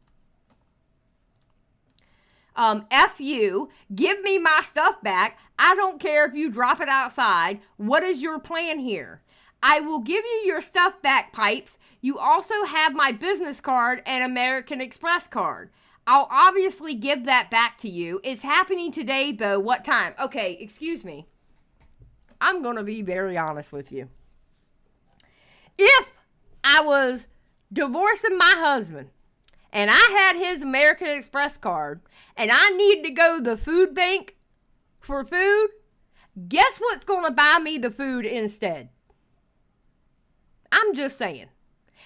F you. Give me my stuff back. I don't care if you drop it outside. What is your plan here? I will give you your stuff back, Pipes. You also have my business card and American Express card. I'll obviously give that back to you. It's happening today, though. What time? Okay, excuse me. I'm going to be very honest with you. If I was divorcing my husband and I had his American Express card and I needed to go to the food bank for food, guess what's going to buy me the food instead? I'm just saying.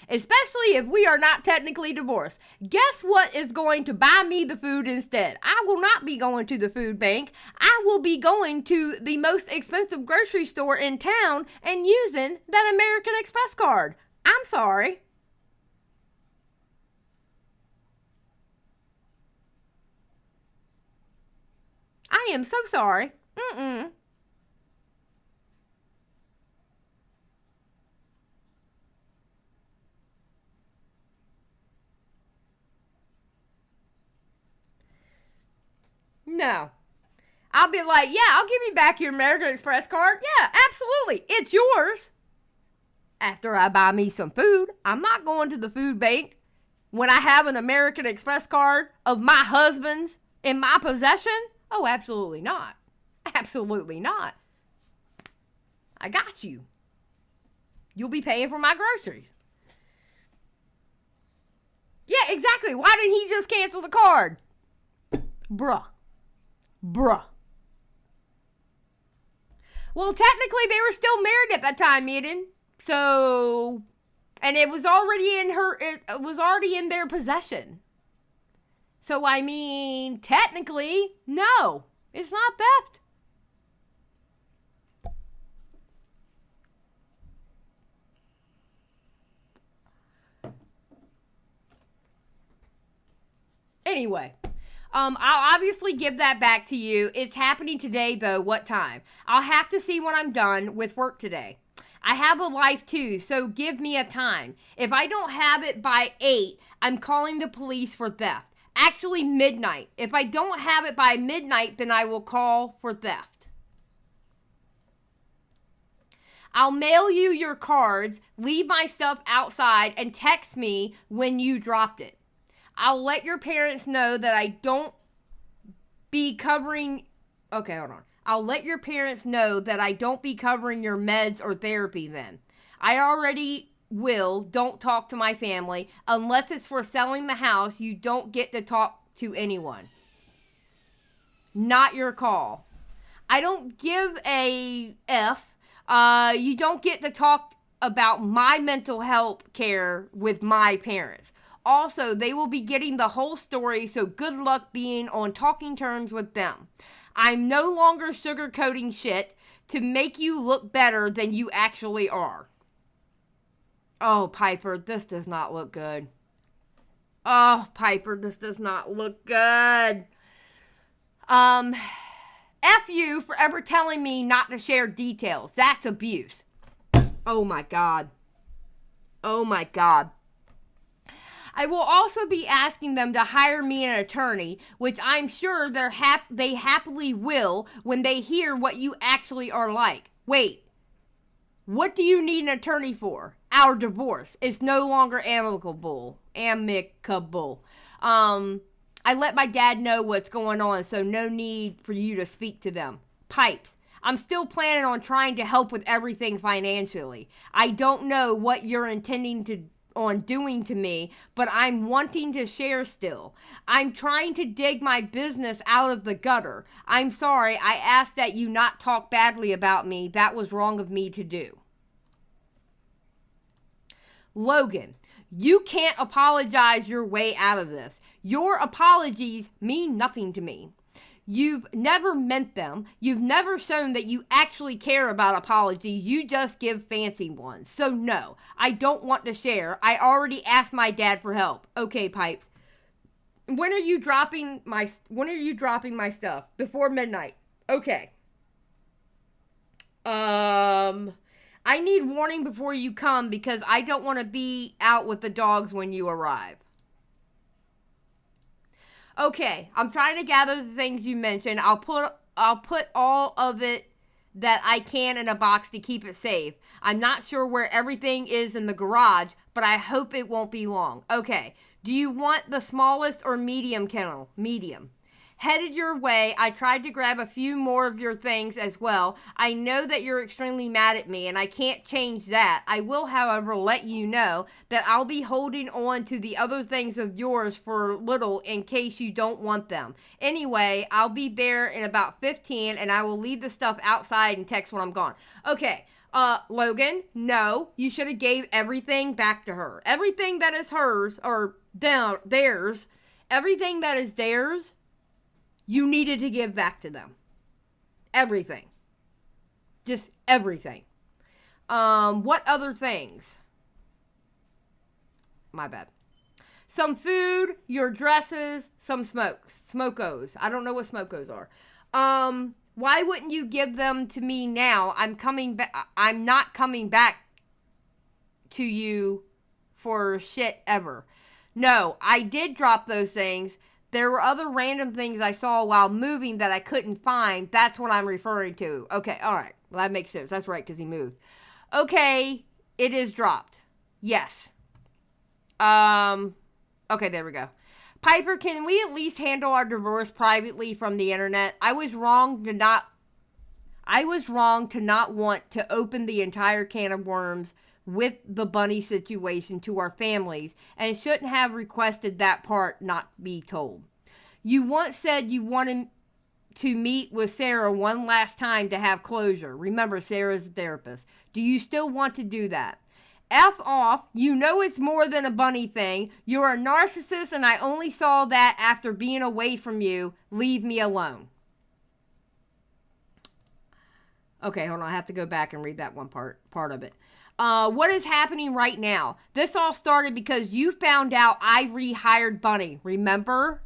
Especially if we are not technically divorced. Guess what is going to buy me the food instead? I will not be going to the food bank. I will be going to the most expensive grocery store in town and using that American Express card. I'm sorry. I am so sorry. No. I'll be like, yeah, I'll give you back your American Express card. Yeah, absolutely. It's yours. After I buy me some food, I'm not going to the food bank when I have an American Express card of my husband's in my possession. Oh, absolutely not. Absolutely not. I got you. You'll be paying for my groceries. Yeah, exactly. Why didn't he just cancel the card? Bruh. Well, technically, they were still married at that time, Eden. So, and it was already in their possession. So, I mean, technically, no, it's not theft. Anyway. I'll obviously give that back to you. It's happening today, though. What time? I'll have to see when I'm done with work today. I have a life, too, so give me a time. If I don't have it by 8, I'm calling the police for theft. Actually, midnight. If I don't have it by midnight, then I will call for theft. I'll mail you your cards, leave my stuff outside, and text me when you dropped it. I'll let your parents know that I don't be covering... Okay, hold on. I'll let your parents know that I don't be covering your meds or therapy then. I already will. Don't talk to my family. Unless it's for selling the house, you don't get to talk to anyone. Not your call. I don't give a F. You don't get to talk about my mental health care with my parents. Also, they will be getting the whole story, so good luck being on talking terms with them. I'm no longer sugarcoating shit to make you look better than you actually are. Oh, Piper, this does not look good. Oh, Piper, this does not look good. F you for ever telling me not to share details. That's abuse. Oh my God. Oh my God. I will also be asking them to hire me an attorney, which I'm sure they happily will when they hear what you actually are like. Wait, what do you need an attorney for? Our divorce is no longer amicable. I let my dad know what's going on, so no need for you to speak to them. Pipes. I'm still planning on trying to help with everything financially. I don't know what you're intending on doing to me, but I'm wanting to share still. I'm trying to dig my business out of the gutter. I'm sorry, I asked that you not talk badly about me. That was wrong of me to do. Logan, you can't apologize your way out of this. Your apologies mean nothing to me. You've never meant them. You've never shown that you actually care about apologies. You just give fancy ones. So no, I don't want to share. I already asked my dad for help. Okay, Pipes. When are you dropping my stuff? Before midnight. Okay. I need warning before you come because I don't want to be out with the dogs when you arrive. Okay, I'm trying to gather the things you mentioned. I'll put all of it that I can in a box to keep it safe. I'm not sure where everything is in the garage, but I hope it won't be long. Okay, do you want the smallest or medium kennel? Medium. Headed your way, I tried to grab a few more of your things as well. I know that you're extremely mad at me, and I can't change that. I will, however, let you know that I'll be holding on to the other things of yours for a little in case you don't want them. Anyway, I'll be there in about 15, and I will leave the stuff outside and text when I'm gone. Okay, Logan, no, you should have gave everything back to her. Everything that is hers, or theirs, everything that is theirs, you needed to give back to them. Everything. Just everything. What other things? My bad. Some food, your dresses, some smokos. I don't know what smokos are. Why wouldn't you give them to me now? I'm not coming back to you for shit ever. No, I did drop those things. There were other random things I saw while moving that I couldn't find. That's what I'm referring to. Okay, all right. Well, that makes sense. That's right, because he moved. Okay, it is dropped. Yes. Okay, there we go. Piper, can we at least handle our divorce privately from the internet? I was wrong to not want to open the entire can of worms with the bunny situation to our families and shouldn't have requested that part not be told. You once said you wanted to meet with Sarah one last time to have closure. Remember, Sarah's a therapist. Do you still want to do that? F off. You know it's more than a bunny thing. You're a narcissist and I only saw that after being away from you. Leave me alone. Okay, hold on. I have to go back and read that one part of it. What is happening right now? This all started because you found out I rehired Bunny, remember?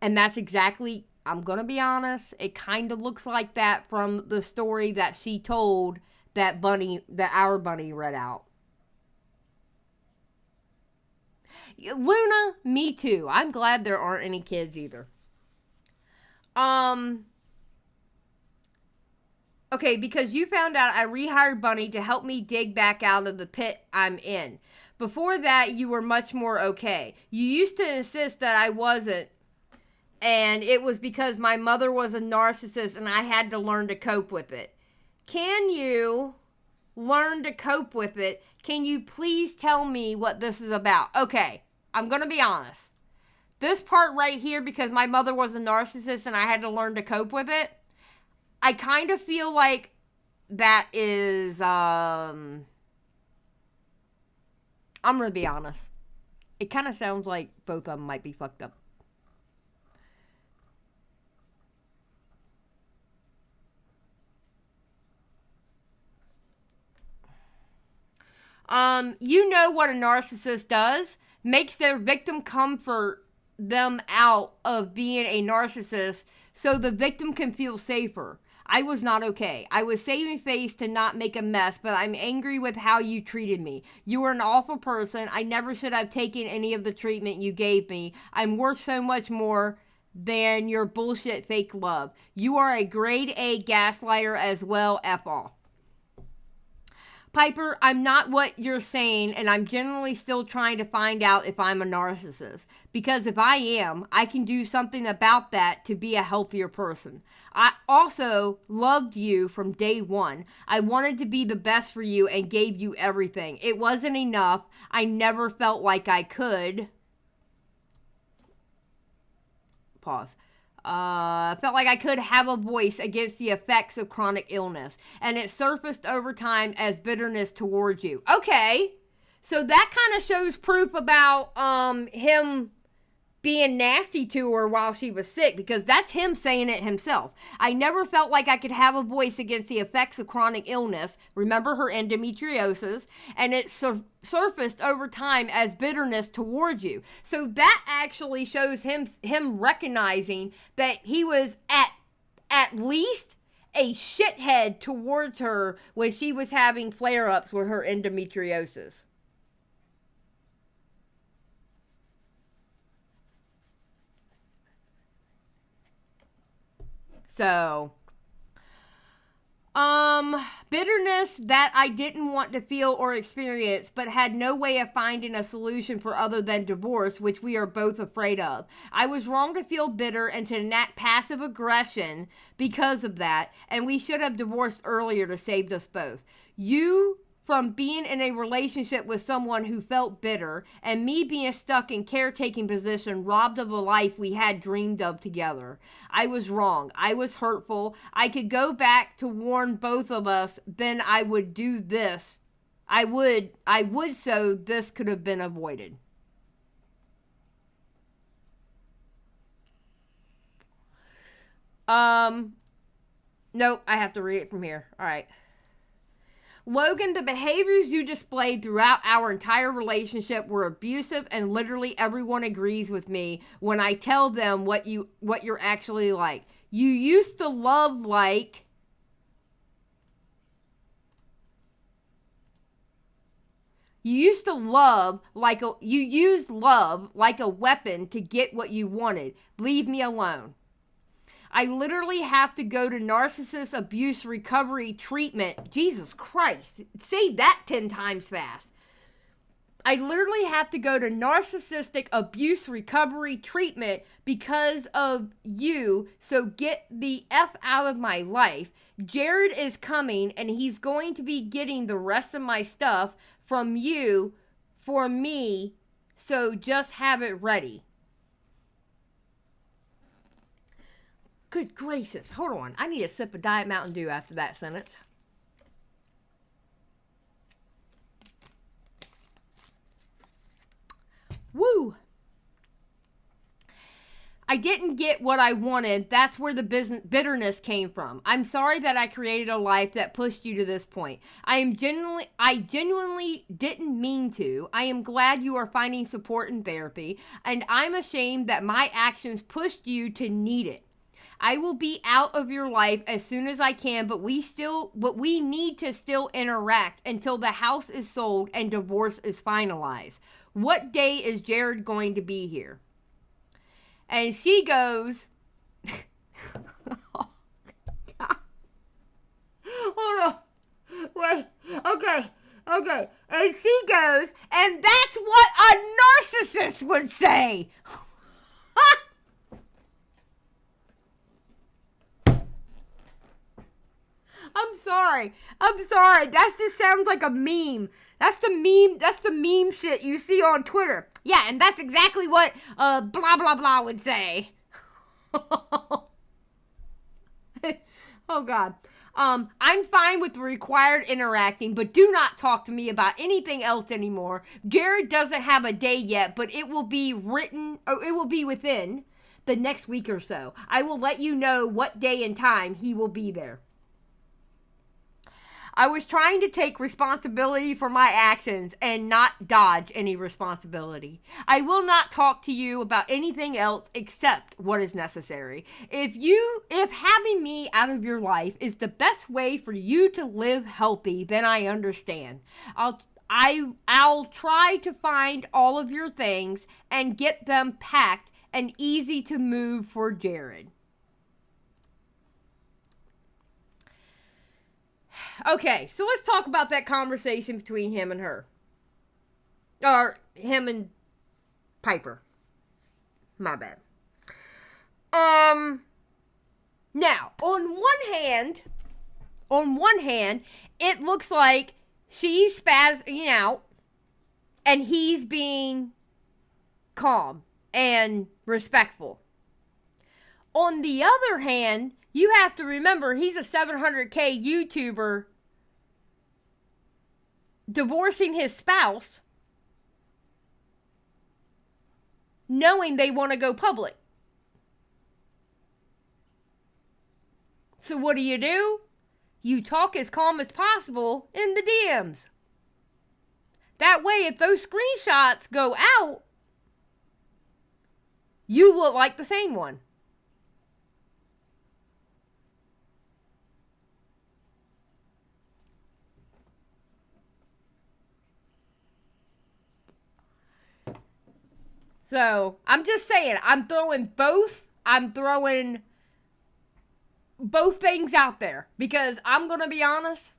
And that's exactly, I'm going to be honest, it kind of looks like that from the story that she told that our Bunny read out. Luna, me too. I'm glad there aren't any kids either. Okay, because you found out I rehired Bunny to help me dig back out of the pit I'm in. Before that, you were much more okay. You used to insist that I wasn't, and it was because my mother was a narcissist and I had to learn to cope with it. Can you learn to cope with it? Can you please tell me what this is about? Okay, I'm going to be honest. This part right here, because my mother was a narcissist and I had to learn to cope with it, I kind of feel like that is, I'm going to be honest. It kind of sounds like both of them might be fucked up. You know what a narcissist does? Makes their victim come for them out of being a narcissist so the victim can feel safer. I was not okay. I was saving face to not make a mess, but I'm angry with how you treated me. You were an awful person. I never should have taken any of the treatment you gave me. I'm worth so much more than your bullshit fake love. You are a grade A gaslighter as well, F off. Piper, I'm not what you're saying, and I'm genuinely still trying to find out if I'm a narcissist. Because if I am, I can do something about that to be a healthier person. I also loved you from day one. I wanted to be the best for you and gave you everything. It wasn't enough. I never felt like I could. Pause. Felt like I could have a voice against the effects of chronic illness, and it surfaced over time as bitterness towards you. Okay, so that kind of shows proof about him being nasty to her while she was sick, because that's him saying it himself. I never felt like I could have a voice against the effects of chronic illness. Remember her endometriosis, and it surfaced over time as bitterness towards you. So that actually shows him recognizing that he was at least a shithead towards her when she was having flare-ups with her endometriosis. So, bitterness that I didn't want to feel or experience, but had no way of finding a solution for other than divorce, which we are both afraid of. I was wrong to feel bitter and to enact passive aggression because of that, and we should have divorced earlier to save us both. You from being in a relationship with someone who felt bitter, and me being stuck in caretaking position, robbed of a life we had dreamed of together. I was wrong. I was hurtful. I could go back to warn both of us, then I would do this. I would so this could have been avoided. Nope, I have to read it from here. All right. Logan, the behaviors you displayed throughout our entire relationship were abusive, and literally everyone agrees with me when I tell them what you're actually like. You used love like used love like a weapon to get what you wanted. Leave me alone. I literally have to go to narcissist abuse recovery treatment. Jesus Christ. Say that 10 times fast. I literally have to go to narcissistic abuse recovery treatment because of you. So get the F out of my life. Jared is coming and he's going to be getting the rest of my stuff from you for me. So just have it ready. Good gracious. Hold on. I need a sip of Diet Mountain Dew after that sentence. Woo! I didn't get what I wanted. That's where the bitterness came from. I'm sorry that I created a life that pushed you to this point. I genuinely didn't mean to. I am glad you are finding support in therapy, and I'm ashamed that my actions pushed you to need it. I will be out of your life as soon as I can, but we need to still interact until the house is sold and divorce is finalized. What day is Jared going to be here? And she goes, oh, God. Hold on. Wait. Okay. And she goes, and that's what a narcissist would say. I'm sorry. That just sounds like a meme. That's the meme shit you see on Twitter. Yeah, and that's exactly what blah blah blah would say. Oh God. I'm fine with the required interacting, but do not talk to me about anything else anymore. Jared doesn't have a day yet, but it will be within the next week or so. I will let you know what day and time he will be there. I was trying to take responsibility for my actions and not dodge any responsibility. I will not talk to you about anything else except what is necessary. If having me out of your life is the best way for you to live healthy, then I understand. I'll try to find all of your things and get them packed and easy to move for Jared. Okay, so let's talk about that conversation between him and her. Or him and Piper. My bad. Now, on one hand, it looks like she's spazzing out and he's being calm and respectful. On the other hand, you have to remember he's a 700K YouTuber divorcing his spouse, knowing they want to go public. So what do? You talk as calm as possible in the DMs. That way, if those screenshots go out, you look like the same one. So, I'm just saying, I'm throwing both things out there because I'm going to be honest,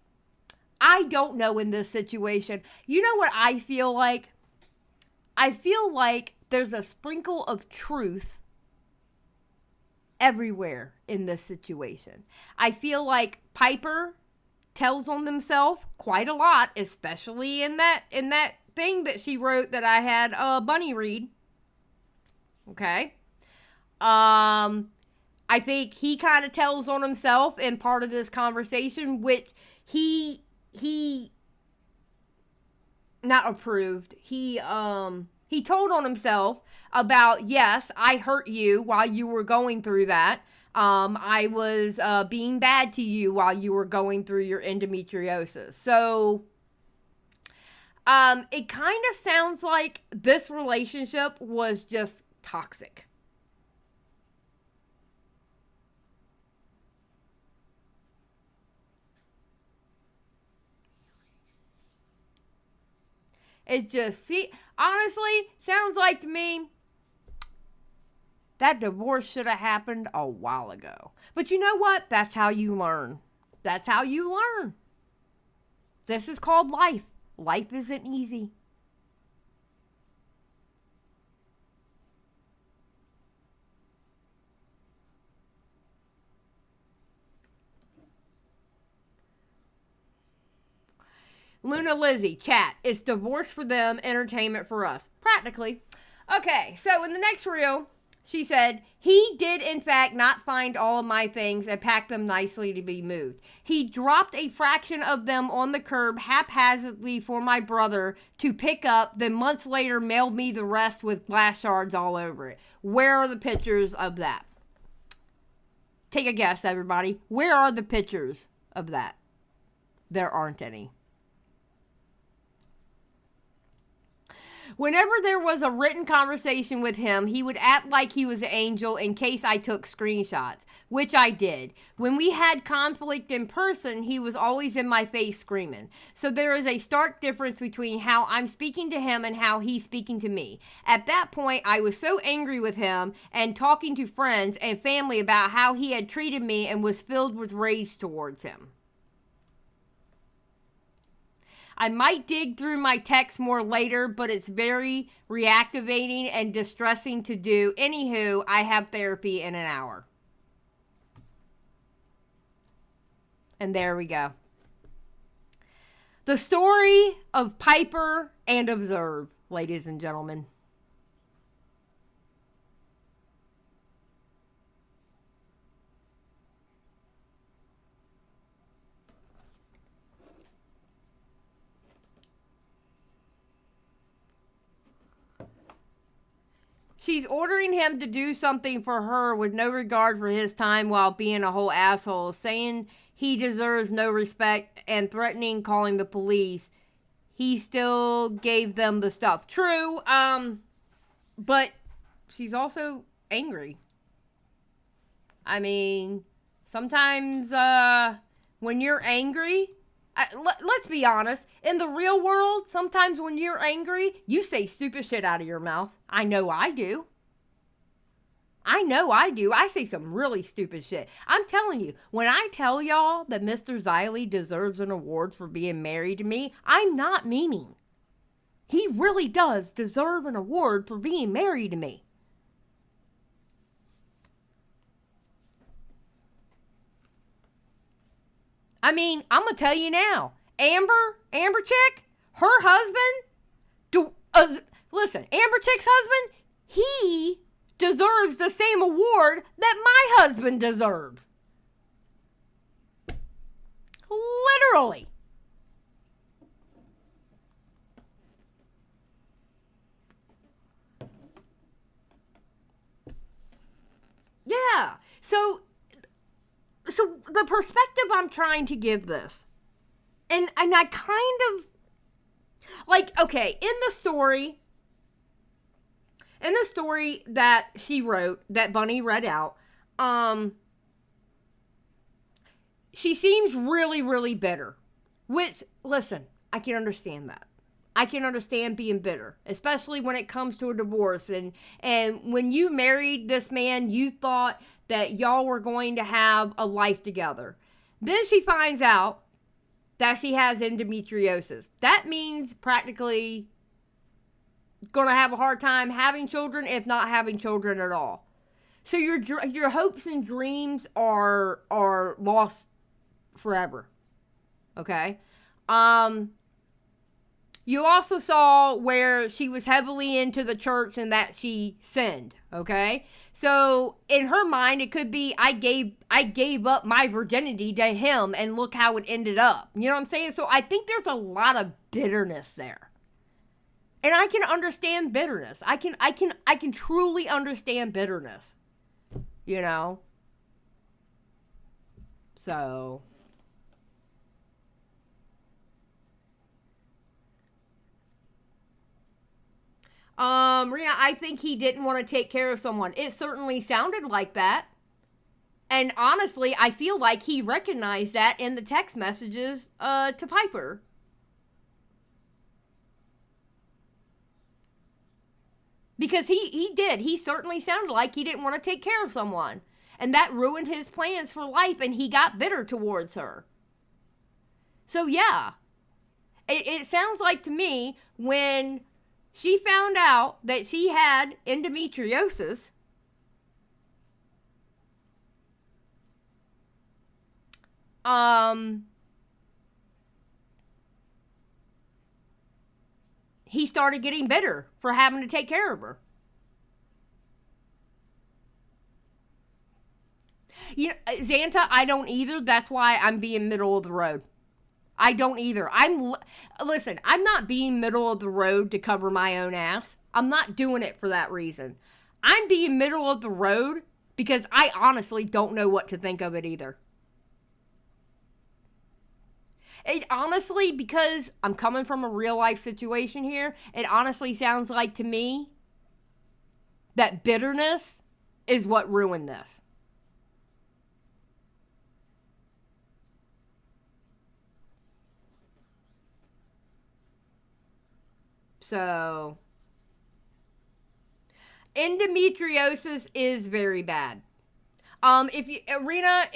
I don't know in this situation. You know what I feel like? I feel like there's a sprinkle of truth everywhere in this situation. I feel like Piper tells on themselves quite a lot, especially in that thing that she wrote that I had Bunny read. Okay. I think he kind of tells on himself in part of this conversation, which he not approved. He told on himself about, yes, I hurt you while you were going through that. I was being bad to you while you were going through your endometriosis. So it kind of sounds like this relationship was just toxic. It just, honestly, sounds like to me that divorce should have happened a while ago. But you know what? That's how you learn. That's how you learn. This is called life. Life isn't easy. Luna Lizzie, chat. It's divorce for them, entertainment for us. Practically. Okay, so in the next reel, she said, he did in fact not find all of my things and pack them nicely to be moved. He dropped a fraction of them on the curb haphazardly for my brother to pick up, then months later mailed me the rest with glass shards all over it. Where are the pictures of that? Take a guess, everybody. Where are the pictures of that? There aren't any. Whenever there was a written conversation with him, he would act like he was an angel in case I took screenshots, which I did. When we had conflict in person, he was always in my face screaming. So there is a stark difference between how I'm speaking to him and how he's speaking to me. At that point, I was so angry with him and talking to friends and family about how he had treated me and was filled with rage towards him. I might dig through my text more later, but it's very reactivating and distressing to do. Anywho, I have therapy in an hour. And there we go. The story of Piper and Observe, ladies and gentlemen. she's ordering him to do something for her with no regard for his time while being a whole asshole, saying he deserves no respect and threatening calling the police. He still gave them the stuff. True, but she's also angry. I mean, sometimes when you're angry, let's be honest, in the real world, sometimes when you're angry, you say stupid shit out of your mouth. I know I do. I say some really stupid shit. I'm telling you, when I tell y'all that Mr. Xylie deserves an award for being married to me, I'm not meaning. He really does deserve an award for being married to me. I mean, I'm going to tell you now. Amber Chick, her husband, listen, Amber Chick's husband, he deserves the same award that my husband deserves. Literally. Yeah. So the perspective I'm trying to give this, and I kind of, like, okay, in the story that she wrote, that Bunny read out, she seems really, really bitter. Which, listen, I can understand that. I can understand being bitter, especially when it comes to a divorce. And when you married this man, you thought that y'all were going to have a life together. Then she finds out that she has endometriosis. That means practically going to have a hard time having children, if not having children at all. So your hopes and dreams are lost forever. Okay? You also saw where she was heavily into the church and that she sinned, okay? So in her mind, it could be, I gave up my virginity to him and look how it ended up. You know what I'm saying? So I think there's a lot of bitterness there. And I can understand bitterness. I can truly understand bitterness. You know? So Rena, I think he didn't want to take care of someone. It certainly sounded like that. And honestly, I feel like he recognized that in the text messages to Piper. Because he did. He certainly sounded like he didn't want to take care of someone. And that ruined his plans for life, and he got bitter towards her. So yeah. It sounds like to me, when she found out that she had endometriosis, he started getting bitter for having to take care of her. You know, Xanta, I don't either. That's why I'm being middle of the road. I don't either. Listen, I'm not being middle of the road to cover my own ass. I'm not doing it for that reason. I'm being middle of the road because I honestly don't know what to think of it either. It honestly, because I'm coming from a real life situation here, it honestly sounds like to me that bitterness is what ruined this. So, endometriosis is very bad. Irina,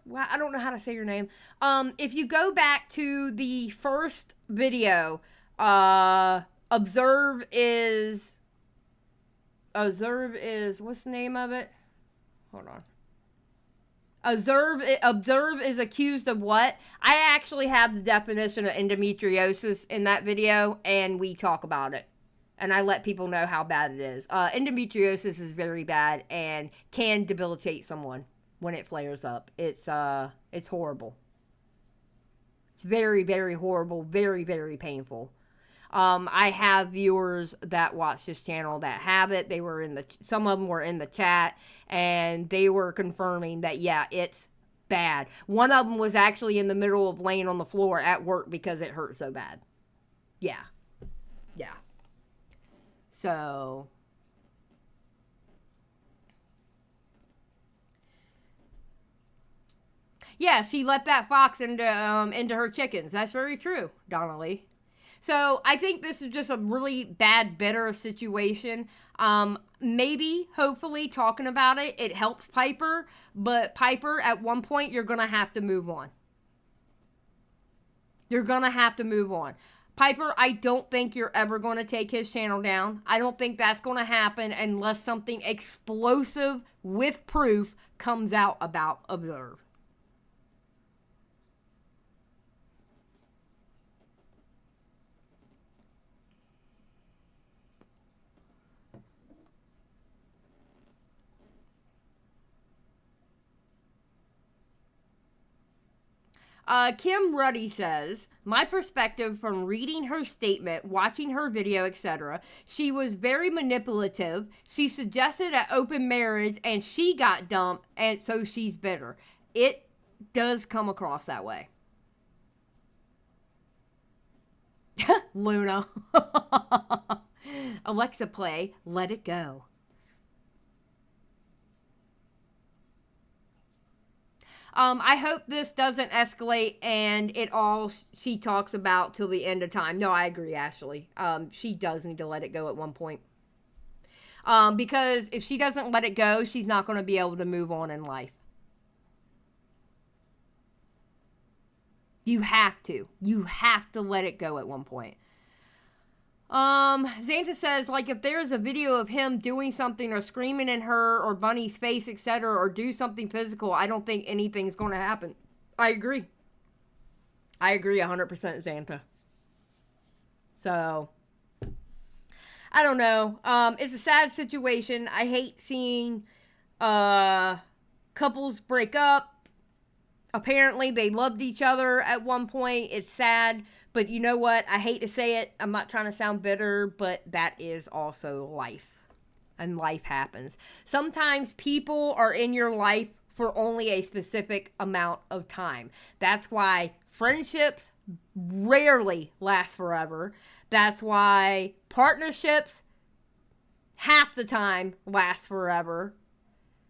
well, I don't know how to say your name. If you go back to the first video, Observe is, what's the name of it? Hold on. Observe is accused of what? I actually have the definition of endometriosis in that video, and we talk about it. And I let people know how bad it is. Endometriosis is very bad and can debilitate someone when it flares up. It's horrible. It's very, very horrible, very, very painful. I have viewers that watch this channel that have it. Some of them were in the chat, and they were confirming that, yeah, it's bad. One of them was actually in the middle of laying on the floor at work because it hurt so bad. Yeah. Yeah. So... yeah, she let that fox into her chickens. That's very true, Donnelly. So I think this is just a really bad, bitter situation. Maybe, hopefully, talking about it, it helps Piper. But Piper, at one point, you're going to have to move on. You're going to have to move on. Piper, I don't think you're ever going to take his channel down. I don't think that's going to happen unless something explosive with proof comes out about Observe. Kim Ruddy says, my perspective from reading her statement, watching her video, etc., she was very manipulative. She suggested an open marriage and she got dumped, and so she's bitter. It does come across that way. Luna. Alexa, play Let It Go. I hope this doesn't escalate and it all she talks about till the end of time. No, I agree, Ashley. She does need to let it go at one point. Because if she doesn't let it go, she's not going to be able to move on in life. You have to. You have to let it go at one point. Xanta says, like, if there's a video of him doing something or screaming in her or Bunny's face, etc., or do something physical, I don't think anything's going to happen. I agree. I agree 100%, Xanta. So, I don't know. It's a sad situation. I hate seeing couples break up. Apparently, they loved each other at one point. It's sad. But you know what? I hate to say it. I'm not trying to sound bitter, but that is also life. And life happens. Sometimes people are in your life for only a specific amount of time. That's why friendships rarely last forever. That's why partnerships half the time last forever.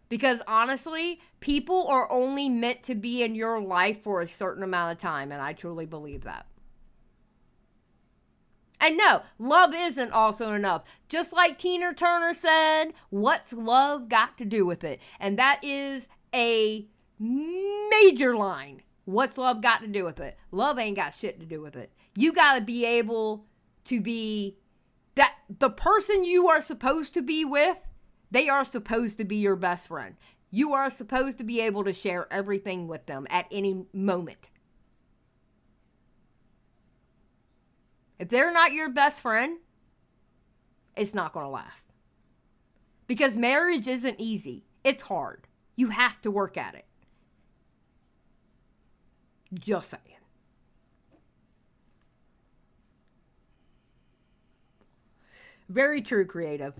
Because honestly, people are only meant to be in your life for a certain amount of time. And I truly believe that. And no, love isn't also enough. Just like Tina Turner said, what's love got to do with it? And that is a major line. What's love got to do with it? Love ain't got shit to do with it. You got to be able to be that the person you are supposed to be with, they are supposed to be your best friend. You are supposed to be able to share everything with them at any moment. If they're not your best friend, it's not going to last. Because marriage isn't easy. It's hard. You have to work at it. Just saying. Very true, Creative.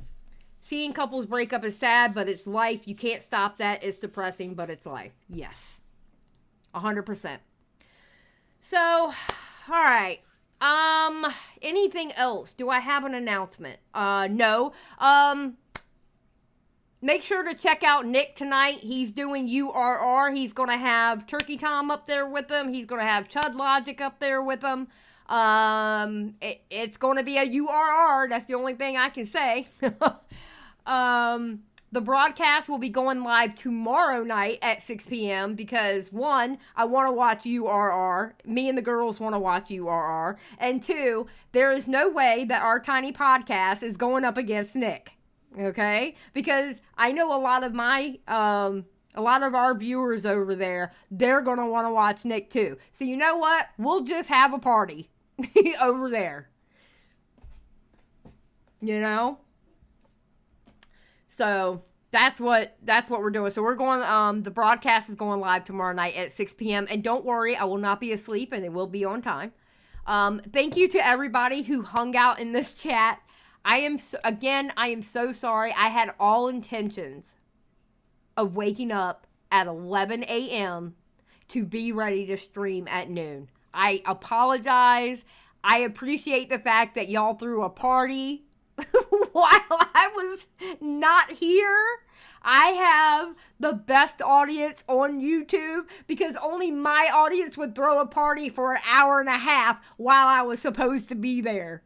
Seeing couples break up is sad, but it's life. You can't stop that. It's depressing, but it's life. Yes. 100%. So, all right. Anything else? Do I have an announcement? No. Make sure to check out Nick tonight. He's doing URR. He's going to have Turkey Tom up there with him. He's going to have Chud Logic up there with him. It's going to be a URR. That's the only thing I can say. The broadcast will be going live tomorrow night at 6 p.m. because, one, I want to watch URR. Me and the girls want to watch URR. And two, there is no way that our tiny podcast is going up against Nick. Okay? Because I know a lot of our viewers over there, they're going to want to watch Nick too. So you know what? We'll just have a party over there. You know? So that's what we're doing. So we're going, the broadcast is going live tomorrow night at 6 p.m. And don't worry, I will not be asleep and it will be on time. Thank you to everybody who hung out in this chat. I am so sorry. I had all intentions of waking up at 11 a.m. to be ready to stream at noon. I apologize. I appreciate the fact that y'all threw a party while I was not here. I have the best audience on YouTube because only my audience would throw a party for an hour and a half while I was supposed to be there.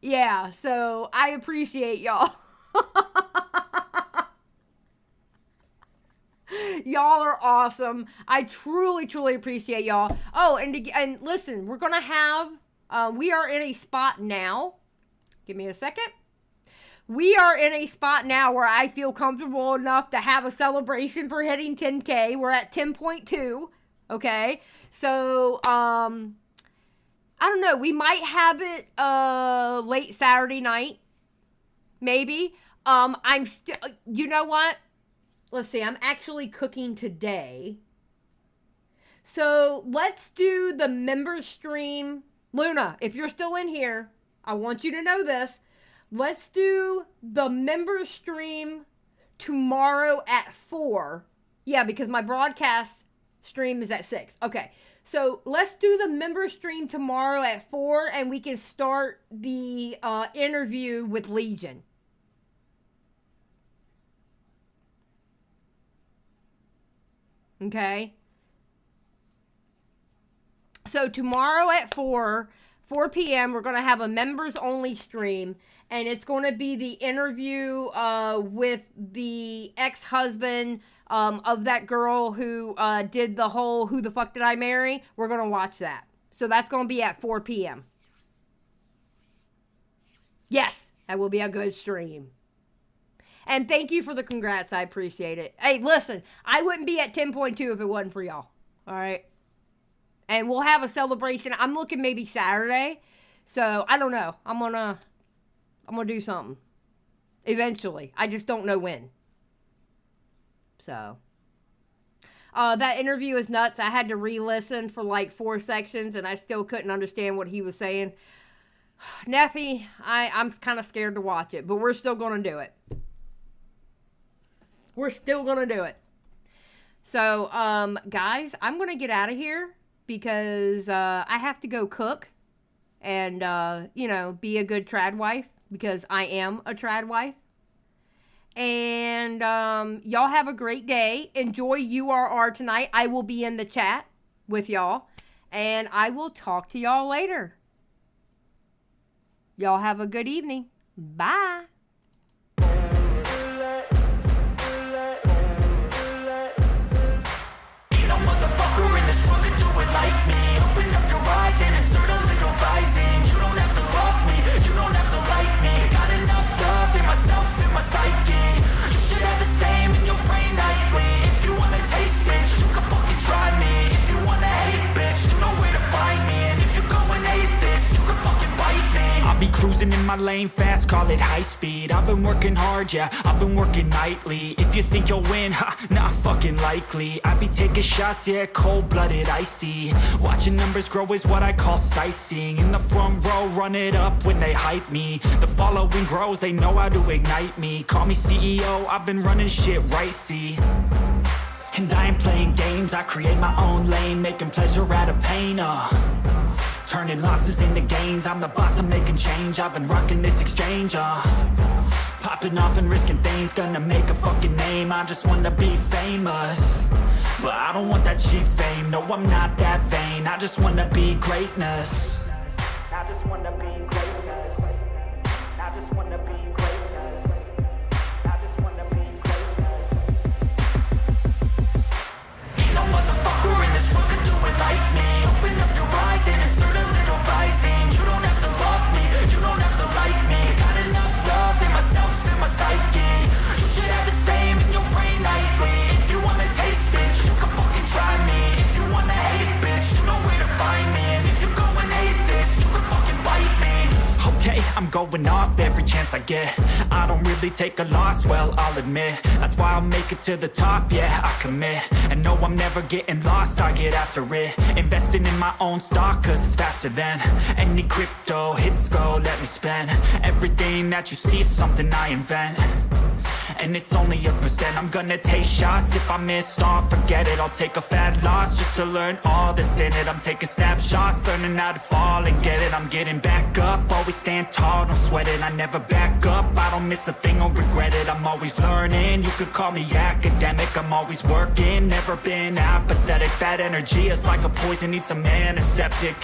Yeah, so I appreciate y'all. Y'all are awesome. I truly, truly appreciate y'all. Oh, and listen, we're going to have, we are in a spot now. Give me a second. We are in a spot now where I feel comfortable enough to have a celebration for hitting 10K. We're at 10.2. Okay. So, I don't know. We might have it, late Saturday night. Maybe. I'm still, you know what? Let's see. I'm actually cooking today. So let's do the member stream. Luna, if you're still in here, I want you to know this. Let's do the member stream tomorrow at 4. Yeah, because my broadcast stream is at 6. Okay, so let's do the member stream tomorrow at 4, and we can start the interview with Legion. Okay. So tomorrow at 4 p.m., we're going to have a members only stream, and it's going to be the interview with the ex-husband of that girl who did the whole "Who the fuck did I marry?" We're going to watch that. So that's going to be at 4 p.m. Yes, that will be a good stream. And thank you for the congrats. I appreciate it. Hey, listen, I wouldn't be at 10.2 if it wasn't for y'all. All right. And we'll have a celebration. I'm looking maybe Saturday. So I don't know. I'm gonna do something. Eventually. I just don't know when. So. That interview is nuts. I had to re-listen for like 4 sections and I still couldn't understand what he was saying. Neffy, I'm kind of scared to watch it, but we're still gonna do it. We're still gonna do it. So, guys, I'm gonna get out of here because I have to go cook and, you know, be a good trad wife because I am a trad wife. And y'all have a great day. Enjoy URR tonight. I will be in the chat with y'all. And I will talk to y'all later. Y'all have a good evening. Bye. Like me, open up your eyes and insert a little rising. You don't have to love me, you don't have to like me. Got enough love in myself, in my psyche. You should have the same in your brain nightly. If you wanna taste, bitch, you can fucking try me. If you wanna hate, bitch, you know where to find me. And if you go and hate this, you can fucking bite me. I'll be cruising in my lane fast, call it high speed. I've been working hard, yeah, I've been working nightly. If you think you'll win, ha, not fucking likely. I be taking shots, yeah, cold-blooded, icy. Watching numbers grow is what I call sightseeing. In the front row, run it up when they hype me. The following grows, they know how to ignite me. Call me CEO, I've been running shit right, see. And I ain't playing games, I create my own lane. Making pleasure out of pain, turning losses into gains. I'm the boss, I'm making change. I've been rocking this exchange, popping off and risking things. Gonna make a fucking name, I just wanna be famous. But I don't want that cheap fame, no I'm not that vain. I just wanna be greatness. I just wanna be greatness. I just wanna be greatness. I just wanna be greatness. Ain't no motherfucker in this world could do it like me. Open up your eyes and insert a little rising. You don't have to love me, you don't have to like me. Got enough love in myself, in my psyche. You should have the same in your brain nightly. If you wanna taste, bitch, you can fucking try me. If you wanna hate, bitch, you know where to find me. And if you go and hate this, you can fucking bite showing off every chance I get. I don't really take a loss, well, I'll admit. That's why I'll make it to the top, yeah, I commit. And no, I'm never getting lost, I get after it. Investing in my own stock, cause it's faster than any crypto hits go, let me spend. Everything that you see is something I invent, and it's only a percent. I'm gonna take shots, if I miss all, forget it. I'll take a fat loss just to learn all that's in it. I'm taking snapshots, learning how to fall and get it. I'm getting back up, always stand tall, don't sweat it. I never back up, I don't miss a thing or regret it. I'm always learning, you could call me academic. I'm always working, never been apathetic. Bad energy is like a poison, needs a antiseptic.